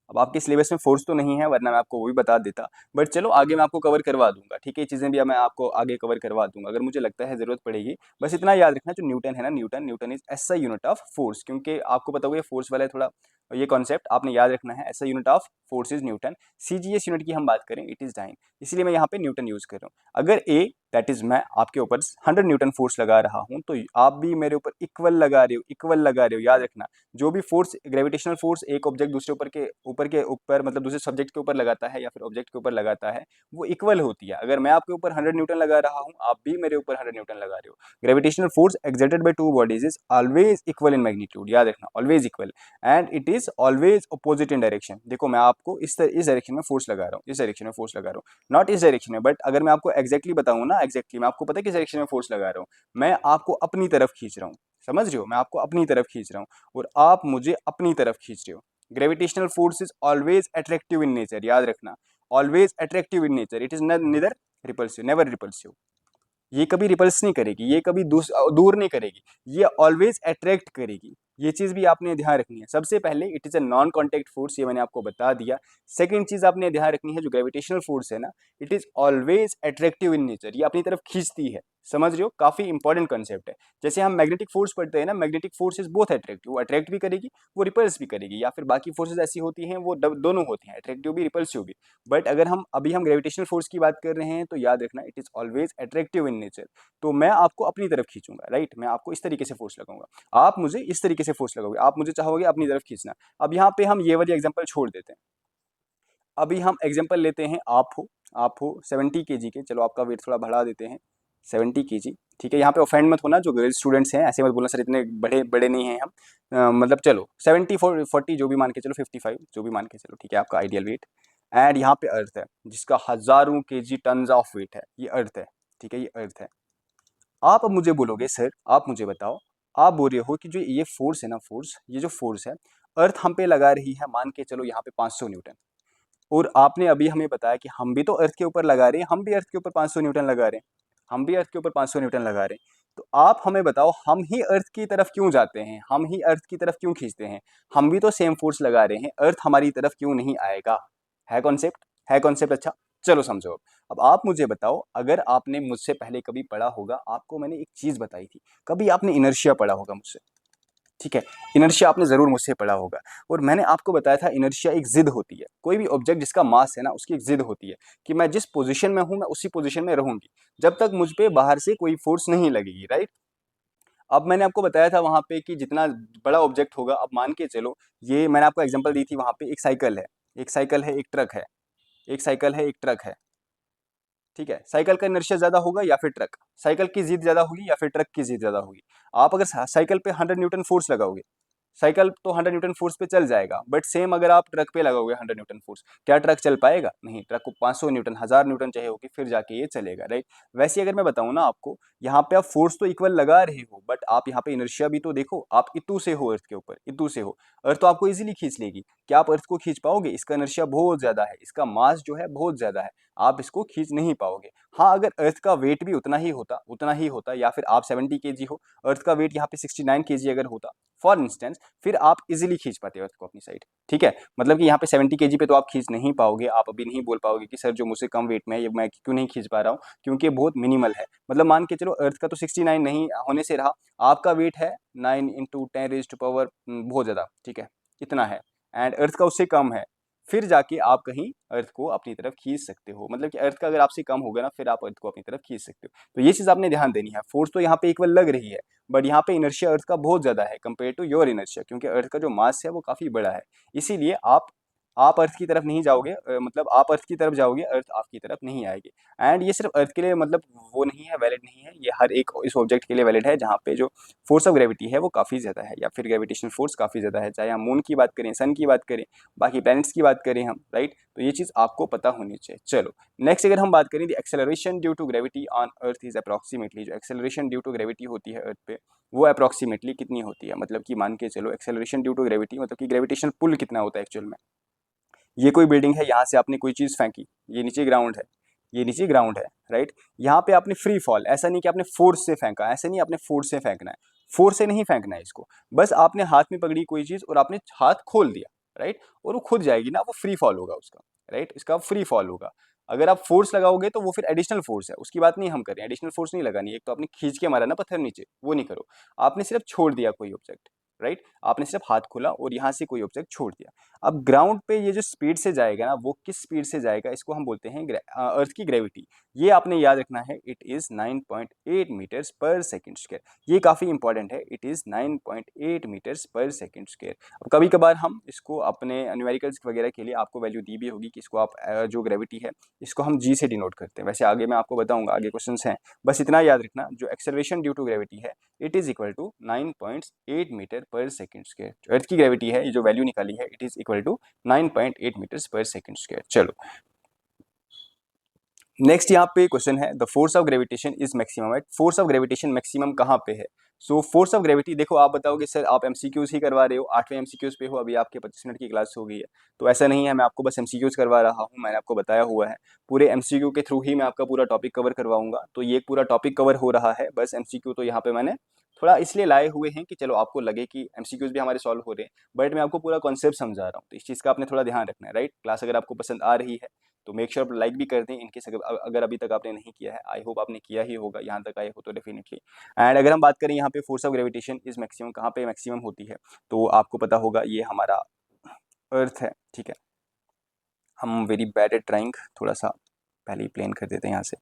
अब आपके सिलेबस में फोर्स तो नहीं है, वरना मैं आपको वो भी बता देता, बट चलो आगे मैं आपको कवर करवा दूंगा, ठीक है। ये चीजें भी अब मैं आपको आगे कवर करवा दूंगा अगर मुझे लगता है जरूरत पड़ेगी। बस इतना याद रखना, जो न्यूटन है ना, न्यूटन इज ऐसा यूनिट ऑफ फोर्स, क्योंकि आपको पता होगा ये फोर्स वाला है थोड़ा, ये कॉन्सेप्ट आपने याद रखना है। SI unit of force is Newton. CGS unit की हम बात करें, इट इज डाइन, इसलिए मैं यहाँ पे न्यूटन यूज कर रहा हूँ। अगर ए दैट इज मैं आपके ऊपर 100 न्यूटन फोर्स लगा रहा हूँ, तो आप भी मेरे ऊपर इक्वल लगा रहे हो, इक्वल लगा रहे हो। याद रखना, जो भी फोर्स, ग्रेविटेशनल फोर्स एक ऑब्जेक्ट दूसरे ऊपर मतलब दूसरे सब्जेक्ट के ऊपर लगाता है या फिर ऑब्जेक्ट के ऊपर लगाता है, वो इक्वल होती है। अगर मैं आपके ऊपर 100 न्यूटन लगा रहा हूँ, आप भी मेरे ऊपर 100 न्यूटन लगा रहे हो। Gravitational force exerted by two bodies is always equal in magnitude, याद रखना, always equal, and it is always opposite in direction. देखो, मैं आपको इस डायरेक्शन में फोर्स लगा रहा हूँ, इस डायरेक्शन में फोर्स लगा रहा हूँ, नॉट इस डायरेक्शन में, बट अगर मैं आपको एक्जैक्टली बताऊँ ना, एक्जैक्टली मैं आपको पता है किस डायरेक्शन में फोर्स लगा रहा हूँ, मैं आपको अपनी तरफ खींच रहा हूँ। समझ रहे हो, मैं आपको अपनी तरफ खींच रहा हूँ और आप मुझे अपनी तरफ खींच रहे हो। Gravitational force is always attractive in nature, याद रखना, always attractive in nature, it is neither repulsive, never repulsive. ये कभी रिपल्स नहीं करेगी, ये कभी दूर नहीं करेगी, ये ऑलवेज अट्रैक्ट करेगी। ये चीज भी आपने ध्यान रखनी है। सबसे पहले it is a non contact force, ये मैंने आपको बता दिया। सेकंड चीज आपने ध्यान रखनी है, जो ग्रेविटेशनल फोर्स है ना, it is always attractive in nature, ये अपनी तरफ खींचती है। समझ रहे हो, काफी इंपॉर्टेंट कॉन्सेप्ट है। जैसे हम मैग्नेटिक फोर्स पढ़ते हैं ना, magnetic force is both attractive, वो अट्रैक्ट भी करेगी, वो रिपल्स भी करेगी, या फिर बाकी फोर्सेज ऐसी होती हैं वो दोनों होती हैं, अट्रैक्टिव भी रिपल्सिव भी। बट अगर हम ग्रेविटेशनल फोर्स की बात कर रहे हैं, तो याद रखना it is always attractive in nature. तो मैं आपको अपनी तरफ खींचूंगा, राइट, मैं आपको इस तरीके से फोर्स लगाऊंगा, आप मुझे इस तरीके से फोर्स लगाओगे, आप मुझे चाहोगे अपनी तरफ खींचना। अब यहाँ पे हम ये वाली एग्जांपल छोड़ देते हैं। अभी हम एग्जांपल लेते हैं, आप हो 70 kg के, चलो आपका वेट थोड़ा बढ़ा देते हैं, 70 kg, ठीक है। यहाँ पे ऑफेंड मत होना, जो गर्ल्स स्टूडेंट्स हैं, ऐसे मत बोलना सर इतने बड़े बड़े नहीं हैं हम, मतलब चलो 70 40 जो भी मान के चलो, 55 जो भी मान के चलो, ठीक है, आपका आइडियल वेट। एंड यहाँ पे अर्थ है, जिसका हजारों kg टन ऑफ वेट है, ये अर्थ है, ठीक है, ये अर्थ है। आप अब मुझे बोलोगे सर, आप मुझे बताओ, आप बोल रहे हो कि जो ये फोर्स है ना, फोर्स, ये जो फोर्स है, अर्थ हम पे लगा रही है, मान के चलो यहाँ पे 500 न्यूटन, और आपने अभी हमें बताया कि हम भी तो अर्थ के ऊपर लगा रहे हैं, हम भी अर्थ के ऊपर 500 न्यूटन लगा रहे हैं, हम भी अर्थ के ऊपर 500 न्यूटन लगा रहे हैं। तो आप हमें बताओ, हम ही अर्थ की तरफ क्यों जाते हैं, हम ही अर्थ की तरफ क्यों खींचते हैं? हम भी तो सेम फोर्स लगा रहे हैं, अर्थ हमारी तरफ क्यों नहीं आएगा? है कॉन्सेप्ट, है कॉन्सेप्ट, अच्छा। चलो समझो। अब आप मुझे बताओ, अगर आपने मुझसे पहले कभी पढ़ा होगा, आपको मैंने एक चीज बताई थी, कभी आपने इनर्शिया पढ़ा होगा मुझसे, ठीक है, इनर्शिया आपने जरूर मुझसे पढ़ा होगा। और मैंने आपको बताया था, इनर्शिया एक जिद होती है, कोई भी ऑब्जेक्ट जिसका मास है ना, उसकी एक जिद होती है कि मैं जिस पोजीशन में हूं, मैं उसी पोजीशन में रहूंगी जब तक मुझ पे बाहर से कोई फोर्स नहीं लगेगी, राइट। अब मैंने आपको बताया था वहां पे कि जितना बड़ा ऑब्जेक्ट होगा, अब मान के चलो, ये मैंने आपको एग्जांपल दी थी, वहां पे एक साइकिल है, एक साइकिल है, एक ट्रक है, एक साइकिल है, एक ट्रक है, ठीक है। साइकिल का इनर्शिया ज्यादा होगा या फिर ट्रक? साइकिल की जीद ज्यादा होगी या फिर ट्रक की जीद ज्यादा होगी? आप अगर साइकिल पे 100 न्यूटन फोर्स लगाओगे, साइकिल तो 100 न्यूटन फोर्स पे चल जाएगा, बट सेम अगर आप ट्रक पे लगाओगे 100 न्यूटन फोर्स, क्या ट्रक चल पाएगा? नहीं, ट्रक को 500 न्यूटन, 1000 न्यूटन चाहिए होगी, फिर जाके ये चलेगा, राइट। वैसे अगर मैं बताऊं ना आपको, यहाँ पे आप फोर्स तो इक्वल लगा रहे हो, बट आप यहाँ पे इनर्शिया भी तो देखो, आप इतू से हो अर्थ के ऊपर, इतू से हो, अर्थ तो आपको इजीली खींच लेगी। क्या आप अर्थ को खींच पाओगे? इसका इनर्शिया बहुत ज्यादा है, इसका मास जो है बहुत ज्यादा है, आप इसको खींच नहीं पाओगे। हाँ, अगर अर्थ का वेट भी उतना ही होता, या फिर आप 70 kg हो, अर्थ का वेट यहाँ पे 69 kg अगर होता फॉर इंस्टेंस, फिर आप इजीली खींच पाते हो अर्थ को अपनी साइड, ठीक है। मतलब कि यहाँ पे 70 kg पे तो आप खींच नहीं पाओगे, आप अभी नहीं बोल पाओगे कि सर जो मुझसे कम वेट में है, ये मैं क्यों नहीं खींच पा रहा हूँ, क्योंकि बहुत मिनिमल है। मतलब मान के चलो, अर्थ का तो 69 नहीं होने से रहा, आपका वेट है 9 × 10⁻⁴ बहुत ज्यादा, ठीक है, इतना है, एंड अर्थ का उससे कम है, फिर जाके आप कहीं अर्थ को अपनी तरफ खींच सकते हो। मतलब कि अर्थ का अगर आपसे कम होगा ना, फिर आप अर्थ को अपनी तरफ खींच सकते हो। तो ये चीज आपने ध्यान देनी है। फोर्स तो यहाँ पे इक्वल लग रही है, बट यहाँ पे इनर्शिया अर्थ का बहुत ज्यादा है कंपेयर टू योर इनर्शिया, क्योंकि अर्थ का जो मास है वो काफी बड़ा है। इसीलिए आप आप अर्थ की तरफ नहीं जाओगे, मतलब आप अर्थ की तरफ जाओगे, अर्थ आपकी तरफ नहीं आएगी। एंड ये सिर्फ अर्थ के लिए मतलब वो नहीं है, वैलिड नहीं है, ये हर एक इस ऑब्जेक्ट के लिए वैलिड है जहाँ पे जो फोर्स ऑफ ग्रेविटी है वो काफ़ी ज़्यादा है, या फिर ग्रेविटेशन फोर्स काफ़ी ज़्यादा है, चाहे हम मून की बात करें, सन की बात करें, बाकी प्लैनेट्स की बात करें हम, राइट। तो ये चीज़ आपको पता होनी चाहिए। चलो नेक्स्ट अगर हम बात करें, the acceleration due to gravity on earth is approximately, जो एक्सेलरेशन ड्यू टू ग्रेविटी होती है अर्थ पे वो अप्रॉक्सीमेटली कितनी होती है, मतलब कि मान के चलो एक्सेलरेशन ड्यू टू ग्रेविटी मतलब कि ग्रेविटेशन पुल कितना होता है एक्चुअल में। ये कोई बिल्डिंग है, यहाँ से आपने कोई चीज़ फेंकी, ये नीचे ग्राउंड है, ये नीचे ग्राउंड है, राइट। यहाँ पे आपने फ्री फॉल, ऐसा नहीं कि आपने फोर्स से फेंका, ऐसे नहीं आपने फोर्स से फेंकना है, फोर्स से नहीं फेंकना है इसको, बस आपने हाथ में पकड़ी कोई चीज़ और आपने हाथ खोल दिया, राइट, और वो खुद जाएगी ना, वो फ्री फॉल होगा उसका, राइट, इसका फ्री फॉल होगा। अगर आप फोर्स लगाओगे तो वो फिर एडिशनल फोर्स है, उसकी बात नहीं हम करें, एडिशनल फोर्स नहीं लगानी है, एक तो आपने खींच के मारा ना पत्थर नीचे, वो नहीं करो, आपने सिर्फ छोड़ दिया कोई ऑब्जेक्ट, राइट, आपने सिर्फ हाथ खोला और यहाँ से कोई ऑब्जेक्ट छोड़ दिया। अब ग्राउंड पे ये जो स्पीड से जाएगा ना, वो किस स्पीड से जाएगा, इसको हम बोलते हैं अर्थ की ग्रेविटी। ये आपने याद रखना है, it is 9.8 metres per second square. ये काफी इंपॉर्टेंट है, it is 9.8 metres per second square. अब कभी कभार हम इसको अपने न्यूमेरिकल्स वगैरह के लिए आपको वैल्यू दी भी होगी कि इसको आप जो ग्रेविटी है इसको हम जी से डिनोट करते हैं, वैसे आगे मैं आपको बताऊंगा, आगे क्वेश्चन हैं। बस इतना याद रखना, जो एक्सेलरेशन ड्यू टू ग्रेविटी है it is equal to 9.8 metre per second square. जो अर्थ की ग्रेविटी है, ये जो वैल्यू निकाली है, it is equal to 9.8 metres per second square. चलो नेक्स्ट यहाँ पे क्वेश्चन है, the force of gravitation is maximum at, force of gravitation maximum कहाँ पे है। सो फोर्स ऑफ ग्रेविटी, देखो आप बताओगे सर आप एमसीक्यूज ही करवा रहे हो, 8वें एमसीक्यूज पे हो, अभी आपके 25 मिनट की क्लास हो गई है, तो ऐसा नहीं है, मैं आपको बस एमसीक्यूज करवा रहा हूँ, मैंने आपको बताया हुआ है पूरे एमसीक्यू के थ्रू ही मैं आपका पूरा टॉपिक कवर करवाऊंगा। तो ये पूरा टॉपिक कवर हो रहा है, बस एमसीक्यू तो यहाँ पे मैंने थोड़ा इसलिए लाए हुए हैं कि चलो आपको लगे कि एमसीक्यूज भी हमारे सॉल्व हो रहे हैं, बट मैं आपको पूरा कॉन्सेप्ट समझा रहा हूँ, तो इस चीज़ का आपने थोड़ा ध्यान रखना है, राइट। क्लास अगर आपको पसंद आ रही है तो मेक श्योर लाइक भी कर दें, इनकेस अगर अभी तक आपने नहीं किया है, आई होप आपने किया ही होगा, यहाँ तक आए हो तो डेफिनेटली। एंड अगर हम बात करें यहाँ पे force of gravitation is maximum कहाँ पे मैक्सिमम होती है, तो आपको पता होगा ये हमारा अर्थ है, ठीक है। हम वेरी बैड एट ड्राइंग, थोड़ा सा पहले ही प्लेन कर देते हैं यहाँ से,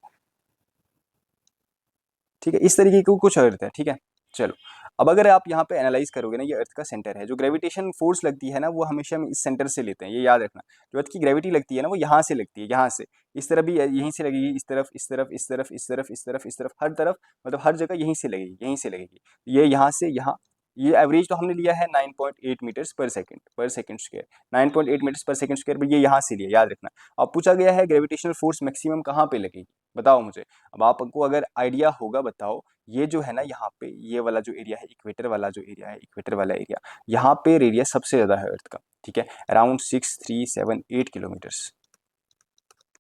ठीक है, इस तरीके की कुछ अर्थ है, ठीक है। चलो अब अगर आप यहाँ पे एनालाइज करोगे ना, ये अर्थ का सेंटर है, जो ग्रेविटेशन फोर्स लगती है ना वो हमेशा हम इस सेंटर से लेते हैं, ये याद रखना। जो अर्थ की ग्रेविटी लगती है ना वो यहाँ से लगती है, यहाँ से, इस तरफ भी यहीं से लगेगी, इस तरफ, इस तरफ, इस तरफ, इस तरफ, इस तरफ, इस तरफ, हर तरफ, मतलब हर जगह यहीं से लगेगी, यहीं से लगेगी। ये यहाँ से यहाँ, ये एवरेज तो हमने लिया है 9.8 metres per second square, 9.8 metres per second square, ये यहाँ से लिया, याद रखना। अब पूछा गया है ग्रेविटेशनल फोर्स मैक्सिमम कहाँ पे लगेगी, बताओ मुझे। अब आपको अगर आइडिया होगा बताओ, ये जो है ना यहाँ पे ये वाला जो एरिया है, इक्वेटर वाला जो एरिया है, इक्वेटर वाला एरिया, यहाँ पे रेडियस सबसे ज्यादा है अर्थ का, ठीक है, अराउंड 6378 किलोमीटर्स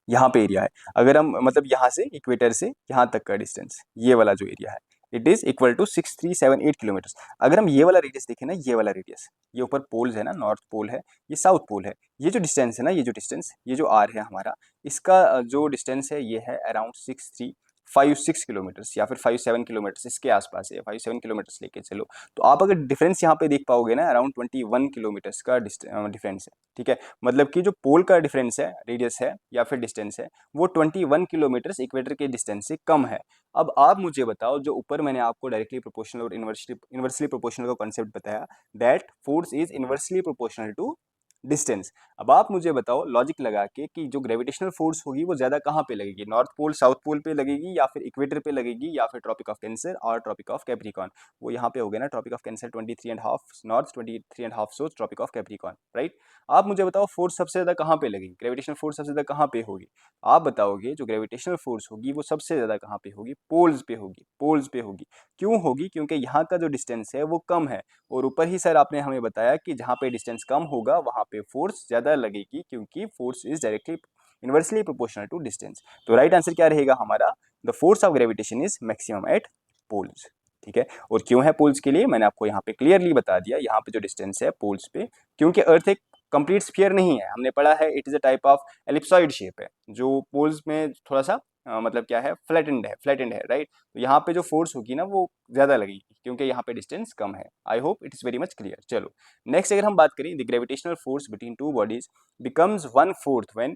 यहाँ पे एरिया है। अगर हम मतलब यहाँ से इक्वेटर से यहाँ तक का डिस्टेंस, ये वाला जो एरिया है, it is equal to 6378 kilometres. अगर हम ये वाला रेडियस देखें ना, ये वाला रेडियस, ये ऊपर पोल्स है ना, नॉर्थ पोल है, ये साउथ पोल है, ये जो डिस्टेंस है ना, ये जो डिस्टेंस, ये जो आर है हमारा, इसका जो डिस्टेंस है ये है अराउंड 6356 किलोमीटर्स या फिर 57 किलोमीटर्स, इसके आसपास है, 57 किलोमीटर्स लेके चलो। तो आप अगर डिफरेंस यहाँ पे देख पाओगे ना, अराउंड 21 किलोमीटर्स का डिफरेंस है, ठीक है। मतलब कि जो पोल का डिफरेंस है, रेडियस है या फिर डिस्टेंस है, वो 21 किलोमीटर्स इक्वेटर के डिस्टेंस से कम है। अब आप मुझे बताओ, जो ऊपर मैंने आपको डायरेक्टली प्रोपोर्शनल और इन्वर्सली प्रोपोर्शनल का कॉन्सेप्ट बताया, that force is inversely proportional to distance. अब आप मुझे बताओ लॉजिक लगा के कि जो ग्रेविटेशनल फोर्स होगी वो ज्यादा कहाँ पे लगेगी, नॉर्थ पोल साउथ पोल पे लगेगी, या फिर इक्वेटर पे लगेगी, या फिर ट्रॉपिक ऑफ कैंसर और ट्रॉपिक ऑफ कैप्रिकॉन। वो यहाँ पे हो गया ना, Tropic of Cancer 23.5 north, 23.5 south, Tropic of Capricorn, right. आप मुझे बताओ फोर्स सबसे ज्यादा कहाँ पे लगेगी, ग्रेविटेशनल फोर्स सबसे ज्यादा कहाँ पे होगी। आप बताओगे जो ग्रेविटेशनल फोर्स होगी वो सबसे ज्यादा कहाँ पे होगी, पोल्स पे होगी, पोल्स पे होगी। क्यों होगी, क्योंकि यहाँ का जो डिस्टेंस है वो कम है, और ऊपर ही सर आपने हमें बताया कि जहाँ पे डिस्टेंस कम होगा वहाँ पे फोर्स ज्यादा लगेगी, क्योंकि force is directly inversely proportional to distance. तो राइट आंसर क्या रहेगा हमारा, the force of gravitation is maximum at poles, ठीक है। और क्यों है पोल्स के लिए, मैंने आपको यहाँ पे क्लियरली बता दिया, यहाँ पे जो डिस्टेंस है पोल्स पे, क्योंकि अर्थ एक कंप्लीट स्फीयर नहीं है, हमने पढ़ा है it is a type of ellipsoid shape है, जो पोल्स में थोड़ा सा मतलब क्या है, फ्लैटेंड है, राइट। तो यहाँ पे जो फोर्स होगी ना वो ज्यादा लगेगी, क्योंकि यहाँ पे डिस्टेंस कम है। I hope it is very much clear. चलो नेक्स्ट अगर हम बात करें, the gravitational force between two bodies becomes 1/4 when,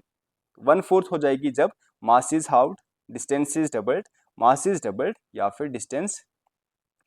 1/4 हो जाएगी जब mass is हाउड, distance is doubled, mass is doubled, या फिर डिस्टेंस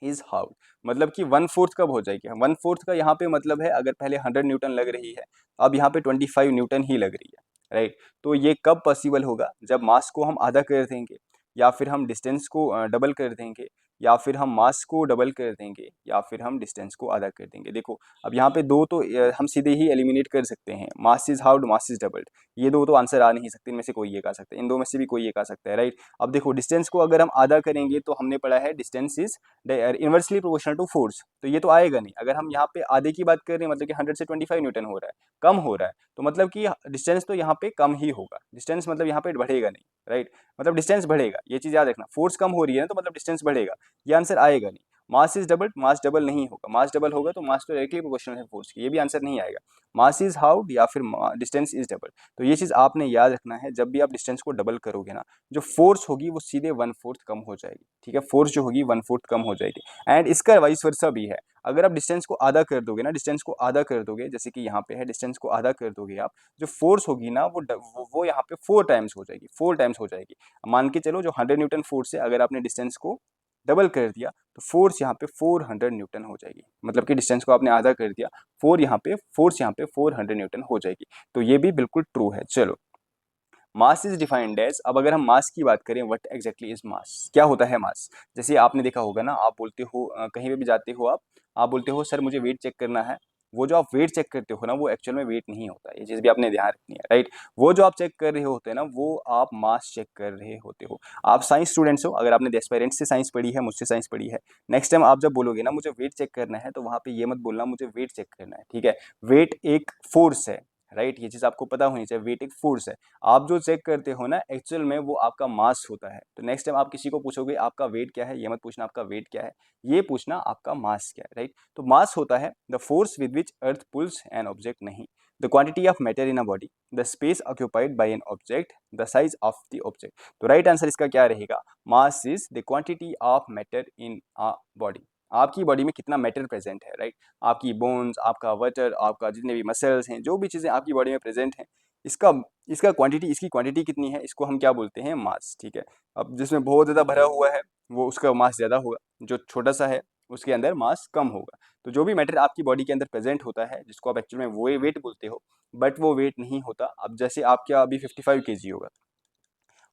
इज हाउ, मतलब कि 1/4 कब हो जाएगी, 1/4 का यहाँ पे मतलब है अगर पहले 100 न्यूटन लग रही है, अब यहाँ पे 25 न्यूटन ही लग रही है, राइट। तो ये कब पॉसिबल होगा, जब मास को हम आधा कर देंगे, या फिर हम डिस्टेंस को डबल कर देंगे, या फिर हम मास को डबल कर देंगे, या फिर हम डिस्टेंस को आधा कर देंगे। देखो अब यहाँ पे दो तो हम सीधे ही एलिमिनेट कर सकते हैं, mass is हाउड, mass is doubled, ये दो तो आंसर आ नहीं सकते, इनमें से कोई एक आ सकता है, इन दो में से भी कोई एक आ सकता है, राइट। अब देखो डिस्टेंस को अगर हम आधा करेंगे तो हमने पढ़ा है distance is inversely proportional to force, तो ये तो आएगा नहीं। अगर हम यहाँ पे आधे की बात कर रहे हैं, मतलब कि 100 से 25 न्यूटन हो रहा है, कम हो रहा है, तो मतलब कि डिस्टेंस तो यहाँ पे कम ही होगा, डिस्टेंस मतलब यहाँ पे बढ़ेगा नहीं, राइट। मतलब डिस्टेंस बढ़ेगा, ये चीज याद रखना, फोर्स कम हो रही है ना, तो मतलब डिस्टेंस बढ़ेगा, ये आंसर आएगा नहीं। Mass is double, mass double नहीं होगा, मास डबल होगा तो मास तो डायरेक्टली प्रोपोर्शनल है फोर्स की, ये भी आंसर नहीं आएगा। मास इज हाउड या फिर डिस्टेंस इज डबल, तो ये चीज आपने याद रखना है, जब भी आप डिस्टेंस को डबल करोगे ना, जो फोर्स होगी वो सीधे 1/4 कम हो जाएगी, ठीक है, फोर्स जो होगी 1/4 कम हो जाएगी। एंड इसका वाइस वर्सा भी है, अगर आप डिस्टेंस को आधा कर दोगे ना, डिस्टेंस को आधा कर दोगे, जैसे कि यहाँ पे है, डिस्टेंस को आधा कर दोगे आप, जो फोर्स होगी ना वो यहाँ पे 4 टाइम्स हो जाएगी, 4 टाइम्स हो जाएगी। मान के चलो जो 100 न्यूटन फोर्स है, अगर आपने डिस्टेंस को डबल कर दिया तो फोर्स यहाँ पे 400 न्यूटन हो जाएगी, मतलब कि डिस्टेंस को आपने आधा कर दिया, फोर्स यहाँ पे 400 न्यूटन हो जाएगी। तो ये भी बिल्कुल ट्रू है। चलो, मास इज डिफाइंड एज, अब अगर हम मास की बात करें, व्हाट एग्जैक्टली इज मास, क्या होता है मास। जैसे आपने देखा होगा ना, आप बोलते हो कहीं पे भी जाते हो आप बोलते हो सर मुझे वेट चेक करना है, वो जो आप वेट चेक करते हो ना, वो एक्चुअल में वेट नहीं होता, ये चीज़ भी आपने ध्यान रखनी है, राइट। वो जो आप चेक कर रहे होते हैं ना, वो आप मास चेक कर रहे होते हो। आप साइंस स्टूडेंट्स हो, अगर आपने एस्पायरेंट्स से साइंस पढ़ी है, मुझसे साइंस पढ़ी है, नेक्स्ट टाइम आप जब बोलोगे ना मुझे वेट चेक करना है, तो वहाँ पे ये मत बोलना मुझे वेट चेक करना है, ठीक है। वेट एक फोर्स है, राइट, ये चीज़ आपको पता होनी चाहिए, वेट एक फोर्स है। आप जो चेक करते हो ना, एक्चुअल में वो आपका मास होता है। तो नेक्स्ट टाइम आप किसी को पूछोगे आपका वेट क्या है, ये मत पूछना आपका वेट क्या है, ये पूछना आपका मास क्या है, राइट। तो मास होता है the force with which earth pulls an object, नहीं the quantity of matter in a body, the space occupied by an object, the size of the object. तो राइट आंसर इसका क्या रहेगा, mass is the quantity of matter in a body. आपकी body में कितना matter present है, right. आपकी bones, आपका वाटर, आपका जितने भी मसल्स हैं, जो भी चीज़ें आपकी बॉडी में प्रेजेंट हैं, इसका इसका क्वांटिटी, इसकी क्वांटिटी कितनी है, इसको हम क्या बोलते हैं, मास, ठीक है। अब जिसमें बहुत ज़्यादा भरा हुआ है वो उसका मास ज़्यादा होगा, जो छोटा सा है उसके अंदर मास कम होगा। तो जो भी मैटर आपकी बॉडी के अंदर प्रेजेंट होता है, जिसको आप एक्चुअल में वो वेट बोलते हो, बट वो वेट नहीं होता। अब जैसे आपका अभी 55 केजी होगा,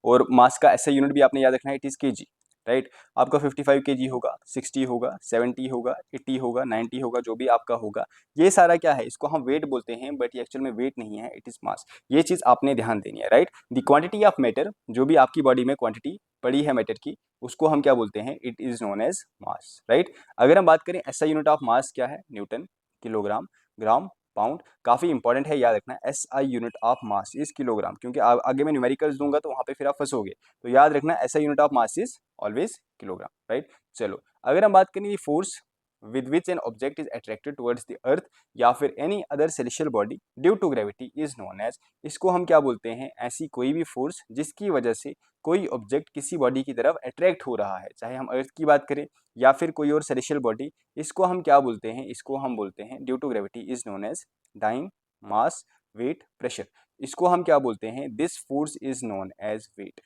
और मास का ऐसा यूनिट भी आपने याद रखना है, इट इज़ केजी, राइट। आपका 55 केजी होगा, 60 होगा, 70 होगा, 80 होगा, 90 होगा, जो भी आपका होगा, ये सारा क्या है, इसको हम वेट बोलते हैं, बट ये एक्चुअल में वेट नहीं है, इट इज़ मास। ये चीज़ आपने ध्यान देनी है, right. The quantity of matter, जो भी आपकी बॉडी में क्वांटिटी पड़ी है मैटर की, उसको हम क्या बोलते हैं, it is known as mass, right. अगर हम बात करें ऐसा यूनिट ऑफ मास क्या है, न्यूटन, किलोग्राम, ग्राम, पाउंड, काफ़ी इंपॉर्टेंट है, याद रखना, S I unit of mass is kilogram, क्योंकि आगे मैं न्यूमेरिकल्स दूंगा तो वहाँ पे फिर आप फंसोगे। तो याद रखना, SI unit of mass is always kilogram, right. चलो, अगर हम बात करें force with which an object is attracted towards the earth या फिर any other celestial body due to gravity is known as, इसको हम क्या बोलते हैं, ऐसी कोई भी फोर्स जिसकी वजह से कोई ऑब्जेक्ट किसी बॉडी की तरफ अट्रैक्ट हो रहा है, चाहे हम अर्थ की बात करें या फिर कोई और सेलेशियल बॉडी, इसको हम क्या बोलते हैं, इसको हम बोलते हैं due to gravity is known as time, mass, weight, pressure, इसको हम क्या बोलते हैं, this force is known as weight.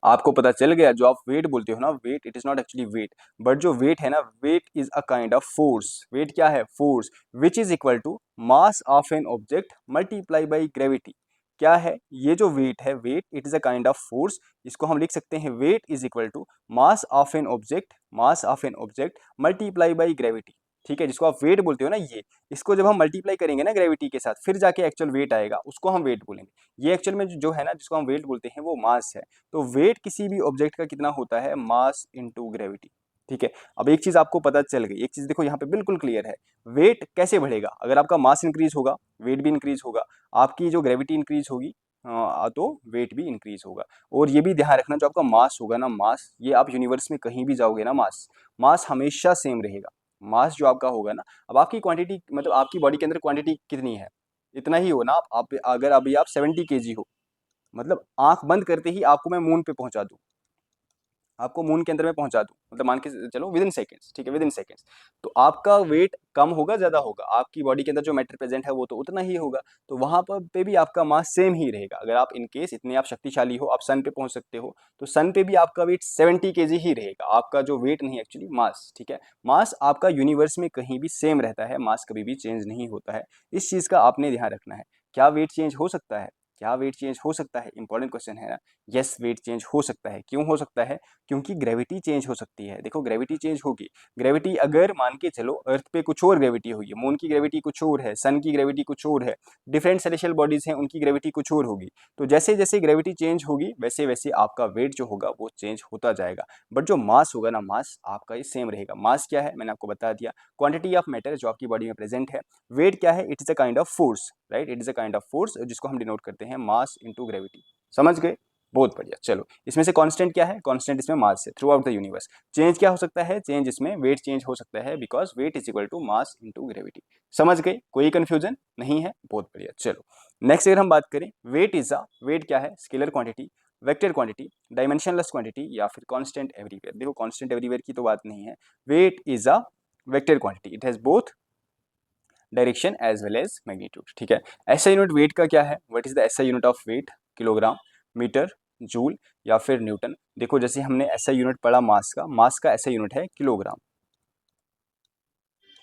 आपको पता चल गया, जो आप वेट बोलते हो ना, weight it is not actually weight, but जो वेट है ना, weight is a kind of force. Weight क्या है, force, which is equal to mass of an object multiply by gravity. क्या है ये जो वेट है, weight it is a kind of force, इसको हम लिख सकते हैं weight is equal to mass of an object multiply by gravity, ठीक है, जिसको आप वेट बोलते हो ना, ये इसको जब हम मल्टीप्लाई करेंगे ना ग्रेविटी के साथ, फिर जाके एक्चुअल वेट आएगा, उसको हम वेट बोलेंगे। ये एक्चुअल में जो है ना, जिसको हम वेट बोलते हैं, वो मास है। तो वेट किसी भी ऑब्जेक्ट का कितना होता है, मास इनटू ग्रेविटी, ठीक है। अब एक चीज आपको पता चल गई, एक चीज देखो यहाँ पे बिल्कुल क्लियर है, वेट कैसे बढ़ेगा, अगर आपका मास इंक्रीज होगा वेट भी इंक्रीज होगा, आपकी जो ग्रेविटी इंक्रीज होगी तो वेट भी इंक्रीज होगा। और ये भी ध्यान रखना, जो आपका मास होगा ना, मास, ये आप यूनिवर्स में कहीं भी जाओगे ना, मास मास हमेशा सेम रहेगा। मास जो आपका होगा ना, अब आपकी क्वांटिटी, मतलब आपकी बॉडी के अंदर क्वांटिटी कितनी है, इतना ही हो ना। आप अगर अभी आप 70 केजी हो, मतलब आंख बंद करते ही आपको मैं मून पे पहुंचा दूं, आपको मून के अंदर में पहुंचा दूं, मतलब मान के चलो विद इन सेकेंड्स, ठीक है, विद इन सेकेंड्स, तो आपका वेट कम होगा ज़्यादा होगा? आपकी बॉडी के अंदर जो मैटर प्रेजेंट है वो तो उतना ही होगा, तो वहां पर पे भी आपका मास सेम ही रहेगा। अगर आप इन केस इतने आप शक्तिशाली हो, आप सन पे पहुंच सकते हो, तो सन पे भी आपका वेट 70 kg ही रहेगा, आपका जो वेट नहीं एक्चुअली मास, ठीक है। मास आपका यूनिवर्स में कहीं भी सेम रहता है, मास कभी भी चेंज नहीं होता है, इस चीज़ का आपने ध्यान रखना है। क्या वेट चेंज हो सकता है? क्या वेट चेंज हो सकता है? इंपॉर्टेंट क्वेश्चन है ना। यस, वेट चेंज हो सकता है। क्यों हो सकता है? क्योंकि ग्रेविटी चेंज हो सकती है। देखो ग्रेविटी चेंज होगी, ग्रेविटी अगर मान के चलो अर्थ पे कुछ और ग्रेविटी होगी, मून की ग्रेविटी कुछ और है, सन की ग्रेविटी कुछ और है, डिफरेंट सेलेशियल बॉडीज हैं उनकी ग्रेविटी कुछ और होगी, तो जैसे जैसे ग्रेविटी चेंज होगी वैसे वैसे आपका वेट जो होगा वो चेंज होता जाएगा। बट जो मास होगा ना, मास आपका ये सेम रहेगा। मास क्या है मैंने आपको बता दिया, क्वांटिटी ऑफ मैटर जो आपकी बॉडी में प्रेजेंट है। वेट क्या है? It is a kind of force, right, it is a kind of force जिसको हम डिनोट करते हैं मास इंटू ग्रेविटी। समझ गए? बहुत बढ़िया। चलो इसमें से कांस्टेंट क्या है? कांस्टेंट इसमें मास है through out the universe. Change क्या हो सकता है? चेंज इसमें वेट चेंज हो सकता है, because weight is equal to mass into gravity. समझ गए? कोई कंफ्यूजन नहीं है? बहुत बढ़िया। चलो नेक्स्ट अगर हम बात करें, वेट इज अ, वेट क्या है? Scalar quantity, vector quantity, dimensionless quantity या फिर कांस्टेंट एवरीवेयर। देखो कांस्टेंट एवरीवेयर की तो बात नहीं है, weight is a vector quantity, it has both direction as well as magnitude, ठीक है। ऐसा यूनिट वेट का क्या है? What is the SI unit of weight? Kilogram, metre, joule या फिर न्यूटन। देखो जैसे हमने ऐसा यूनिट पढ़ा मास का, मास का ऐसा यूनिट है किलोग्राम,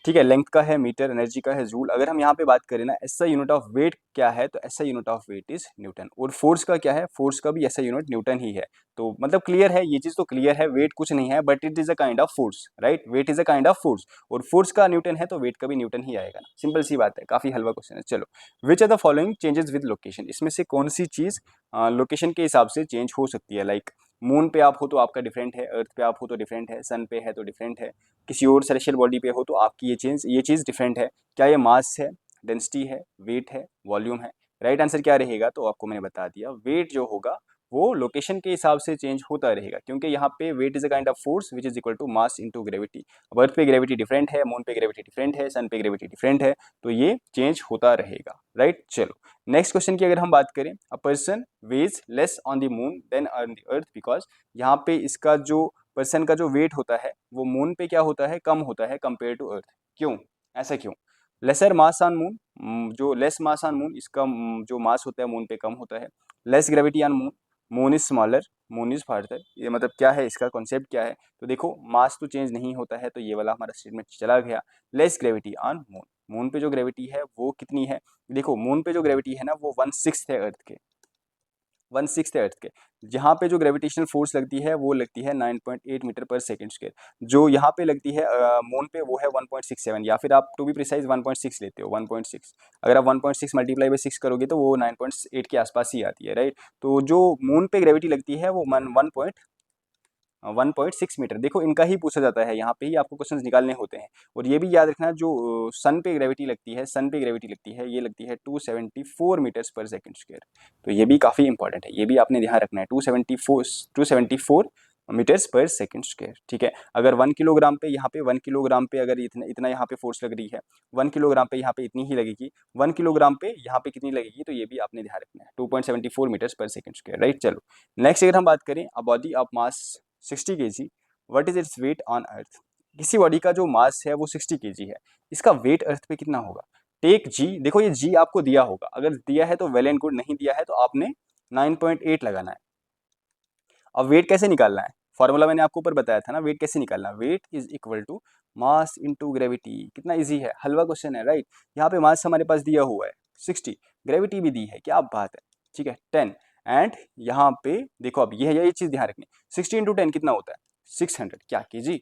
ठीक है। लेंथ का है मीटर, एनर्जी का है जूल। अगर हम यहाँ पे बात करें ना ऐसा यूनिट ऑफ वेट क्या है, तो SI unit of weight is newton. और फोर्स का क्या है? फोर्स का भी ऐसा यूनिट न्यूटन ही है। तो मतलब क्लियर है, ये चीज तो क्लियर है, वेट कुछ नहीं है but it is a kind of force, right, weight is a kind of force. और फोर्स का न्यूटन है तो वेट का भी न्यूटन ही आएगा ना, सिंपल सी बात है, काफी हलवा क्वेश्चन है। चलो, which are the following changes with location, इसमें से कौन सी चीज लोकेशन के हिसाब से चेंज हो सकती है? लाइक मून पे आप हो तो आपका डिफरेंट है, अर्थ पे आप हो तो डिफरेंट है, सन पे है तो डिफरेंट है, किसी और सेलेशियल बॉडी पे हो तो आपकी ये चीज़ डिफरेंट है। क्या ये मास है, डेंसिटी है, वेट है, वॉल्यूम है? राइट आंसर क्या रहेगा? तो आपको मैंने बता दिया, वेट जो होगा वो लोकेशन के हिसाब से चेंज होता रहेगा, क्योंकि यहाँ पे weight is a kind of force which is equal to mass into gravity. अब अर्थ पे ग्रेविटी डिफरेंट है, मून पे ग्रेविटी डिफरेंट है, सन पे ग्रेविटी डिफरेंट है, तो ये चेंज होता रहेगा, राइट। चलो नेक्स्ट क्वेश्चन की अगर हम बात करें, a person weighs less on the moon than on the earth, because यहाँ पे इसका जो पर्सन का जो वेट होता है वो मून पे क्या होता है? कम होता है कंपेयर टू अर्थ। क्यों? ऐसा क्यों? लेसर मास ऑन मून, जो लेस मास ऑन मून, इसका जो मास होता है मून पे कम होता है। Less gravity on moon, moon is smaller, moon is farther. ये मतलब क्या है, इसका कॉन्सेप्ट क्या है? तो देखो मास तो चेंज नहीं होता है, तो ये वाला हमारा स्टेटमेंट चला गया। Less gravity on moon, moon पे जो ग्रेविटी है वो कितनी है? देखो मून पे जो ग्रेविटी है ना वो 1/6 है अर्थ के, 1/6 है अर्थ के। जहाँ पे जो ग्रेविटेशनल फोर्स लगती है वो लगती है 9.8 मीटर पर सेकंड स्क्वायर। जो यहाँ पे लगती है मून पे वो है 1.67, या फिर आप टू बी प्रिसाइज 1.6 लेते हो, 1.6। अगर आप 1.6 मल्टीप्लाई बाई 6 करोगे तो वो 9.8 के आसपास ही आती है, राइट। तो जो मून पे ग्रेविटी लगती है वो 1.6 मीटर। देखो इनका ही पूछा जाता है, यहाँ पे ही आपको क्वेश्चंस निकालने होते हैं। और ये भी याद रखना, जो सन पे ग्रेविटी लगती है, सन पे ग्रेविटी लगती है, ये लगती है 274 मीटर्स पर सेकंड स्क्वायर। तो ये भी काफ़ी इंपॉर्टेंट है, ये भी आपने ध्यान रखना है। 274 मीटर्स पर सेकंड स्क्वायर, ठीक है। अगर 1 किलोग्राम पे, यहाँ पे 1 किलोग्राम पे अगर इतना इतना यहाँ पे फोर्स लग रही है, 1 किलोग्राम पे यहाँ पे इतनी ही लगेगी, 1 किलोग्राम पे यहाँ पे कितनी लगेगी, तो ये भी आपने ध्यान रखना है, 2.74 metres per second square, right. चलो नेक्स्ट अगर हम बात करें, a body of mass 60 kg, what is it's weight on earth. किसी बॉडी का जो मास है वो 60 kg है, इसका वेट अर्थ पे कितना होगा? टेक जी, देखो ये जी आपको दिया होगा, अगर दिया है तो वेल एंड गुड, नहीं दिया है तो आपने 9.8 लगाना है। अब वेट कैसे निकालना है? फॉर्मूला मैंने आपको ऊपर बताया था ना, वेट कैसे निकालना। Weight is equal to mass into gravity. कितना इजी है, हलवा क्वेश्चन है, राइट। यहाँ पे मास हमारे पास दिया हुआ है 60, ग्रेविटी भी दी है, क्या बात है, ठीक है 10। एंड यहाँ पे देखो, अब ये चीज ध्यान रखनी, 60 इंटू 10 कितना होता है? 600। क्या केजी?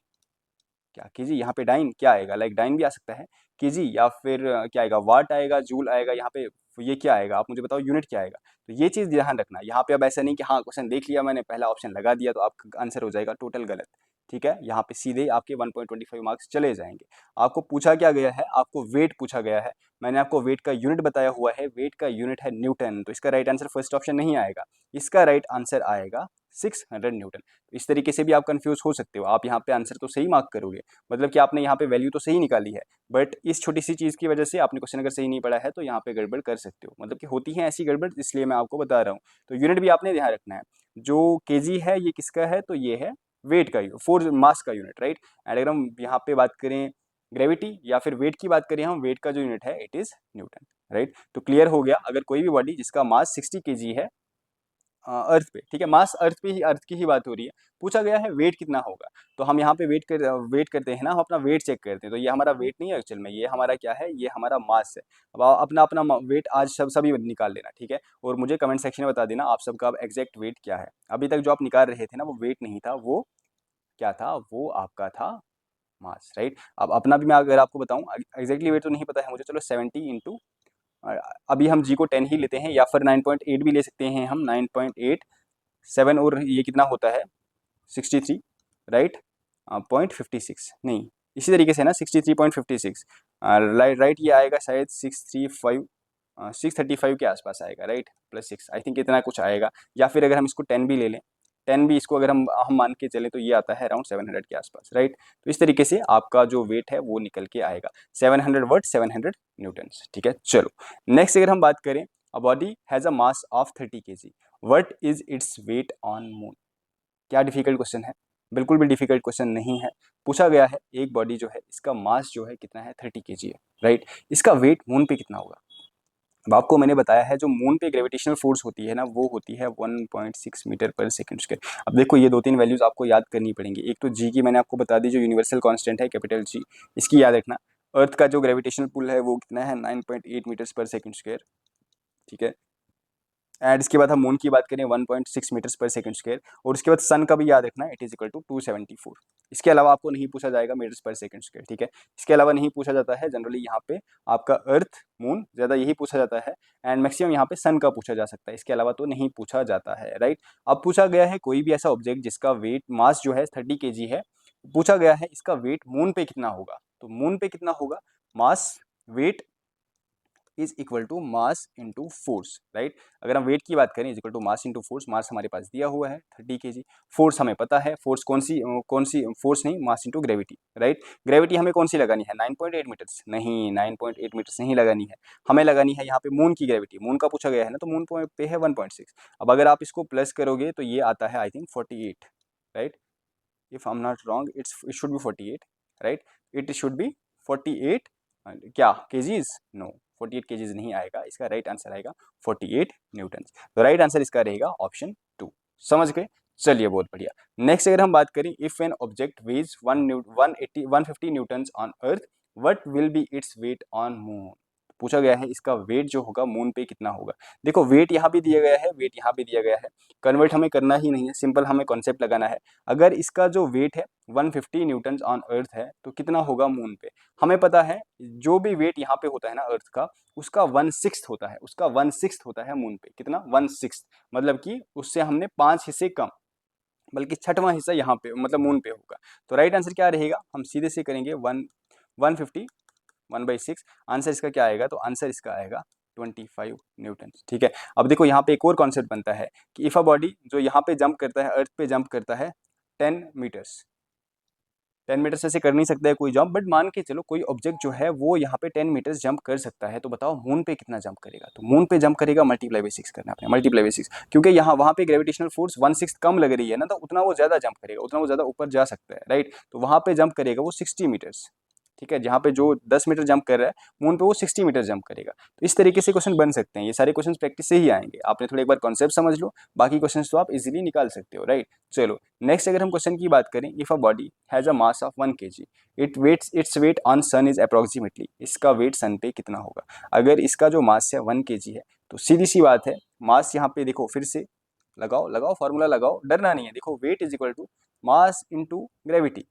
क्या केजी? यहाँ पे डाइन क्या आएगा? लाइक डाइन भी आ सकता है, केजी, या फिर क्या आएगा, वाट आएगा, जूल आएगा। यहाँ पे ये क्या आएगा, आप मुझे बताओ, यूनिट क्या आएगा? तो ये चीज ध्यान रखना यहाँ पे। अब ऐसा नहीं कि हाँ क्वेश्चन देख लिया मैंने, पहला ऑप्शन लगा दिया तो आपका आंसर हो जाएगा टोटल गलत, ठीक है। यहाँ पे सीधे आपके 1.25 मार्क्स चले जाएंगे। आपको पूछा क्या गया है? आपको वेट पूछा गया है, मैंने आपको वेट का यूनिट बताया हुआ है, वेट का यूनिट है न्यूटन, तो इसका राइट आंसर फर्स्ट ऑप्शन नहीं आएगा, इसका राइट आंसर आएगा 600 न्यूटन। इस तरीके से भी आप कंफ्यूज हो सकते हो, आप यहाँ पे आंसर तो सही मार्क करोगे, मतलब कि आपने यहाँ पे वैल्यू तो सही निकाली है, बट इस छोटी सी चीज़ की वजह से आपने क्वेश्चन अगर सही नहीं पढ़ा है तो यहाँ पे गड़बड़ कर सकते हो, मतलब कि होती है ऐसी गड़बड़, इसलिए मैं आपको बता रहा हूँ। तो यूनिट भी आपने ध्यान रखना है। जो केजी है ये किसका है? तो ये है वेट का फोर्स मास का यूनिट, राइट। एंड अगर हम यहाँ पे बात करें ग्रेविटी या फिर वेट की बात करें, हम वेट का जो यूनिट है इट इज न्यूटन, राइट। तो क्लियर हो गया, अगर कोई भी बॉडी जिसका मास 60 kg है अर्थ पे, ठीक है, मास अर्थ पे ही, अर्थ की ही बात हो रही है, पूछा गया है वेट कितना होगा, तो हम यहाँ पे वेट करते हैं ना, हम अपना वेट चेक करते हैं, तो ये हमारा वेट नहीं है एक्चुअल में, ये हमारा क्या है, ये हमारा मास है। अब अपना अपना वेट आज सभी निकाल लेना, ठीक है, और मुझे कमेंट सेक्शन में बता देना आप सबका अब एग्जैक्ट वेट क्या है। अभी तक जो आप निकाल रहे थे ना, वो वेट नहीं था, वो क्या था, वो आपका था मास, राइट। अब अपना भी मैं अगर आपको बताऊं, एग्जैक्टली वेट तो नहीं पता है मुझे, चलो 70 × अभी हम जी को 10 ही लेते हैं, या फिर 9.8 भी ले सकते हैं हम, 9.8, 7 और ये कितना होता है 63, राइट, 0.56 नहीं, इसी तरीके से ना 63.56, राइट, ये आएगा शायद 635, 635 के आसपास आएगा, राइट, +6 आई थिंक इतना कुछ आएगा। या फिर अगर हम इसको 10 भी ले लें, 10 भी इसको अगर हम मान के चलें, तो ये आता है अराउंड 700 के आसपास, राइट। तो इस तरीके से आपका जो वेट है वो निकल के आएगा, 700 वर्ट 700 न्यूटन्स, ठीक है। चलो नेक्स्ट अगर हम बात करें, a body has a mass of 30 kg, what is it's weight on moon. क्या डिफिकल्ट क्वेश्चन है, बिल्कुल भी डिफिकल्ट क्वेश्चन नहीं है। पूछा गया है एक बॉडी जो है, इसका मास जो है कितना है, 30 kg है, राइट। इसका वेट मून पे कितना होगा। अब आपको मैंने बताया है जो मून पे ग्रेविटेशनल फोर्स होती है ना, वो होती है 1.6 मीटर पर सेकंड स्क्वायर। अब देखो ये 2-3 वैल्यूज आपको याद करनी पड़ेंगी। एक तो जी की मैंने आपको बता दी, जो यूनिवर्सल कांस्टेंट है कैपिटल जी, इसकी याद रखना। अर्थ का जो ग्रेविटेशनल पुल है वो कितना है, 9.8 मीटर्स पर सेकंड स्क्वायर, ठीक है। एंड इसके बाद हम मून की बात करें 1.6 मीटर्स पर सेकंड स्क्वायर, और उसके बाद सन का भी याद रखना, इट इज इक्वल टू 274। इसके अलावा आपको नहीं पूछा जाएगा मीटर्स पर सेकंड स्क्वायर, ठीक है। इसके अलावा नहीं पूछा जाता है जनरली, यहाँ पे आपका अर्थ मून ज़्यादा यही पूछा जाता है, एंड मैक्सिमम यहाँ पे सन का पूछा जा सकता है, इसके अलावा तो नहीं पूछा जाता है, राइट। अब पूछा गया है कोई भी ऐसा ऑब्जेक्ट जिसका वेट मास जो है 30 kg है, पूछा गया है इसका वेट मून पे कितना होगा, तो मून पे कितना होगा, mass weight is equal to mass into force, right. अगर हम वेट की बात करें, is equal to mass into force, mass हमारे पास दिया हुआ है 30 kg, फोर्स हमें पता है, फोर्स कौन सी फोर्स नहीं, मास इंटू ग्रेविटी, राइट। ग्रेविटी हमें कौन सी लगानी है, 9.8 मीटर्स नहीं, 9.8 मीटर्स नहीं लगानी है, हमें लगानी है यहाँ पे मून की ग्रेविटी। मून का पूछा गया है ना, तो मून पे है 1.6। अब अगर आप इसको प्लस करोगे तो ये आता है I think 48, right, if I am not wrong, it should be 48, right, it should be 48 क्या केजीज, नो 48 केजीज नहीं आएगा, इसका राइट आंसर आएगा 48 न्यूटन। तो राइट आंसर इसका रहेगा ऑप्शन 2, समझ गए। चलिए बहुत बढ़िया। नेक्स्ट अगर हम बात करें, if an object weighs 150 newtons on earth, what will be its weight on moon. पूछा गया है इसका वेट जो होगा मून पे कितना होगा। देखो वेट यहाँ भी दिया गया है, वेट यहाँ भी दिया गया है, कन्वर्ट हमें करना ही नहीं है, सिंपल हमें कॉन्सेप्ट लगाना है। अगर इसका जो वेट है 150 न्यूटन ऑन अर्थ है, तो कितना होगा मून पे। हमें पता है जो भी वेट यहाँ पे होता है ना अर्थ का, उसका 1/6 होता है, उसका 1/6 होता है मून पे, कितना 1/6, मतलब कि उससे हमने 5 हिस्से कम, बल्कि छठवां हिस्सा यहाँ पे मतलब मून पे होगा। तो राइट आंसर क्या रहेगा, हम सीधे से करेंगे 150 1/6, आंसर इसका क्या आएगा, तो आंसर इसका आएगा 25 न्यूटन, ठीक है। अब देखो यहाँ पे एक और कॉन्सेप्ट बनता है कि इफ अ बॉडी जो यहाँ पे जंप करता है, अर्थ पे जंप करता है 10 मीटर्स, 10 मीटर्स ऐसे कर नहीं सकता है कोई जंप, बट मान के चलो कोई ऑब्जेक्ट जो है वो यहाँ पे 10 मीटर्स जंप कर सकता है, तो बताओ मून पे कितना जंप करेगा। तो मून पे जंप करेगा मल्टीप्लाई बाई 6 करना है, मल्टीप्लाई बाई 6, क्योंकि यहाँ वहाँ पे ग्रेविटेशनल फोर्स 1/6 कम लग रही है ना, तो उतना वो ज्यादा जंप करेगा, उतना वो ज्यादा ऊपर जा सकता है, राइट। तो वहाँ पे जंप करेगा वो 60 मीटर्स, ठीक है। जहाँ पे जो 10 मीटर जंप कर रहा है, मून पे वो 60 मीटर जंप करेगा। तो इस तरीके से क्वेश्चन बन सकते हैं, ये सारे क्वेश्चन प्रैक्टिस से ही आएंगे, आपने थोड़ा एक बार कॉन्सेप्ट समझ लो, बाकी क्वेश्चन तो आप इजीली निकाल सकते हो, राइट। चलो नेक्स्ट अगर हम क्वेश्चन की बात करें, if a body has a mass of 1 kg, its weight on sun is approximately, इसका वेट सन पे कितना होगा। अगर इसका जो मास है 1 kg है, तो सीधी सी बात है, मास यहाँ पे देखो फिर से लगाओ लगाओ फॉर्मूला लगाओ, डरना नहीं है। देखो weight is equal to mass into gravity,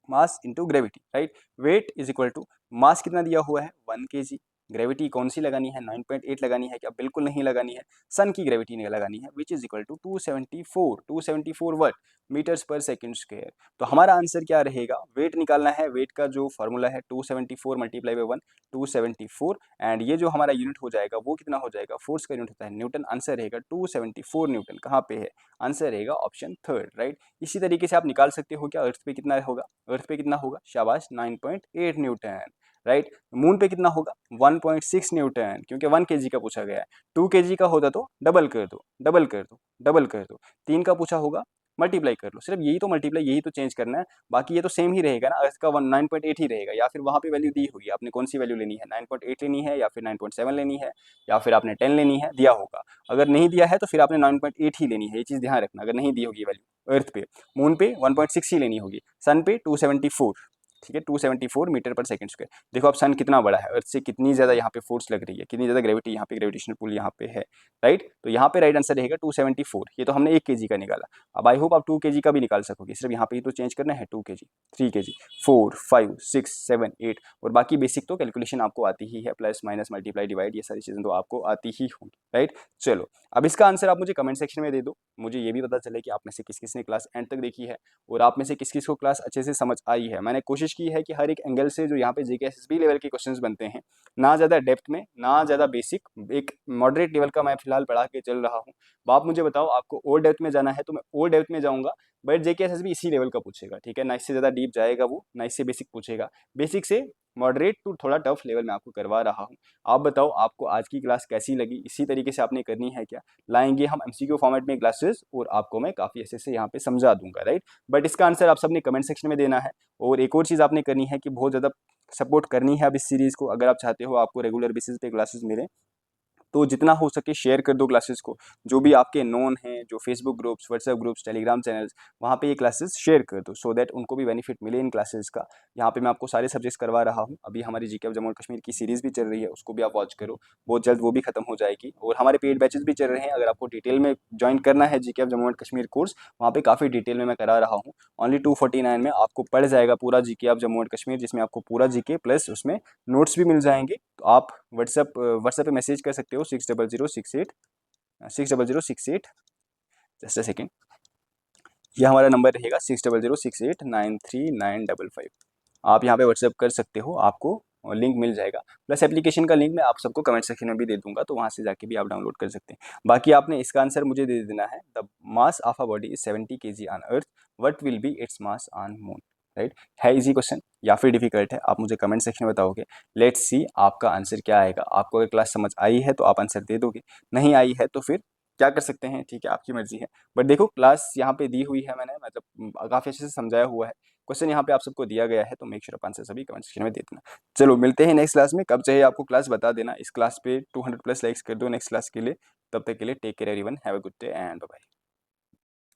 mass into gravity, right. Weight is equal to mass कितना दिया हुआ है 1 kg, ग्रेविटी कौन सी लगानी है 9.8 लगानी है क्या, बिल्कुल नहीं लगानी है, सन की ग्रेविटी नहीं लगानी है, विच इज इक्वल टू 274 वर्ट मीटर्स पर सेकंड स्क्वायर। तो हमारा आंसर क्या रहेगा, वेट निकालना है, वेट का जो फॉर्मूला है 274 मल्टीप्लाई बाई 1, 274, एंड ये जो हमारा यूनिट हो जाएगा वो कितना हो जाएगा, फोर्स का यूनिट होता है न्यूटन, आंसर रहेगा 274 न्यूटन। कहाँ पे है, आंसर रहेगा ऑप्शन 3, राइट। इसी तरीके से आप निकाल सकते हो क्या, अर्थ पे कितना होगा, अर्थ पे कितना होगा, शाबाश 9.8 न्यूटन, राइट। मून पे कितना होगा 1.6 न्यूटन, क्योंकि 1 kg का पूछा गया है, 2 kg का होता तो डबल कर दो, डबल कर दो, डबल कर दो, 3 का पूछा होगा मल्टीप्लाई कर लो, सिर्फ यही तो मल्टीप्लाई, यही तो चेंज करना है, बाकी ये तो सेम ही रहेगा ना, इसका 9.8 ही रहेगा, या फिर वहाँ पे वैल्यू दी होगी, आपने कौन सी वैल्यू लेनी है, 9.8 लेनी है या फिर 9.7 लेनी है या फिर आपने 10 लेनी है, दिया होगा। अगर नहीं दिया है तो फिर आपने 9.8 ही लेनी है, ये चीज़ ध्यान रखना। अगर नहीं दी होगी वैल्यू अर्थ पे, मून पे 1.6 ही लेनी होगी, सन पे 274, ठीक है, 274 मीटर पर सेकंड स्क्वायर। देखो अब सन कितना बड़ा है, अर्थ से कितनी ज़्यादा यहाँ पे फोर्स लग रही है, कितनी ज़्यादा ग्रेविटी यहाँ पे, ग्रेविटेशनल पुल यहाँ पे है, राइट। तो यहाँ पे राइट आंसर रहेगा 274। ये तो हमने 1 kg का निकाला, अब आई होप आप 2 kg का भी निकाल सकोगे, सिर्फ यहाँ पे ही तो चेंज करना है, 2 kg, 3 kg, 4, 5, 6, 7, 8, और बाकी बेसिक तो कैलकुलेशन आपको आती ही है, प्लस माइनस मल्टीप्लाई डिवाइड, ये सारी चीज़ें तो आपको आती ही होंगी, राइट। चलो अब इसका आंसर आप मुझे कमेंट सेक्शन में दे दो, मुझे ये भी पता चले कि आप में से किस किस ने क्लास एंड तक देखी है और आप में से किस किस को क्लास अच्छे से समझ आई है। मैंने कोशिश की है कि हर एक एंगल से जो यहाँ पे जीके एसएसबी लेवल के क्वेश्चंस बनते हैं, ना ज़्यादा डेप्थ में ना ज़्यादा बेसिक, एक मॉडरेट लेवल का मैं फिलहाल पढ़ा के चल रहा हूँ। अब आप मुझे बताओ आपको और डेप्थ में जाना है तो मैं और डेप्थ में जाऊँगा, बट जेके एसएसबी इसी लेवल का पूछेगा, ठीक है, ना इससे ज़्यादा डीप जाएगा वो, ना इससे बेसिक पूछेगा, बेसिक से मॉडरेट टू थोड़ा टफ लेवल में आपको करवा रहा हूँ। आप बताओ आपको आज की क्लास कैसी लगी, इसी तरीके से आपने करनी है क्या, लाएंगे हम एमसीक्यू फॉर्मेट में क्लासेस और आपको मैं काफ़ी अच्छे से यहाँ पे समझा दूंगा, राइट। बट इसका आंसर आप सबने कमेंट सेक्शन में देना है। और एक और चीज़ आपने करनी है कि बहुत ज़्यादा सपोर्ट करनी है अब इस सीरीज़ को, अगर आप चाहते हो आपको रेगुलर बेसिस पे क्लासेस मिले तो जितना हो सके शेयर कर दो क्लासेस को, जो भी आपके नोन हैं, जो Facebook groups, WhatsApp groups, Telegram channels, वहाँ पे ये क्लासेस शेयर कर दो, सो दैट उनको भी बेनिफिट मिले इन क्लासेस का। यहाँ पे मैं आपको सारे सब्जेक्ट्स करवा रहा हूँ, अभी हमारी GK of Jammu and Kashmir की सीरीज़ भी चल रही है, उसको भी आप वॉच करो, बहुत जल्द वो भी खत्म हो जाएगी। और हमारे पेड बैचेस भी चल रहे हैं, अगर आपको डिटेल में ज्वाइन करना है GK of Jammu and Kashmir course, वहाँ पे काफ़ी डिटेल में मैं करा रहा हूँ। ओनली 249 में आपको पड़ जाएगा पूरा GK of Jammu and Kashmir, जिसमें आपको पूरा जीके प्लस उसमें नोट्स भी मिल जाएंगे। तो आप व्हाट्सएप पे मैसेज कर सकते हो 600686, जस्ट अ सेकेंड, ये हमारा नंबर रहेगा 6006893955। आप यहाँ पे व्हाट्सएप कर सकते हो, आपको लिंक मिल जाएगा, प्लस एप्लीकेशन का लिंक मैं आप सबको कमेंट सेक्शन में भी दे दूंगा, तो वहाँ से जाके भी आप डाउनलोड कर सकते हैं। बाकी आपने इसका आंसर मुझे दे देना है, the mass of a body is 70 kg on earth, what will be its mass on moon, right. है इजी क्वेश्चन या फिर डिफिकल्ट है, आप मुझे कमेंट सेक्शन में बताओगे। लेट्स सी आपका आंसर क्या आएगा। आपको अगर क्लास समझ आई है तो आप आंसर दे दोगे, नहीं आई है तो फिर क्या कर सकते हैं, ठीक है, आपकी मर्जी है। बट देखो क्लास यहाँ पे दी हुई है मैंने, मतलब काफ़ी अच्छे से समझाया हुआ है, क्वेश्चन यहाँ पे आप सबको दिया गया है, तो मेक श्योर आंसर सभी कमेंट सेक्शन में दे देना। चलो मिलते हैं नेक्स्ट क्लास में, कब चाहिए आपको क्लास बता देना, इस क्लास पे 200 प्लस लाइक्स कर दो नेक्स्ट क्लास के लिए। तब तक के लिए take care everyone, have a good day and bye.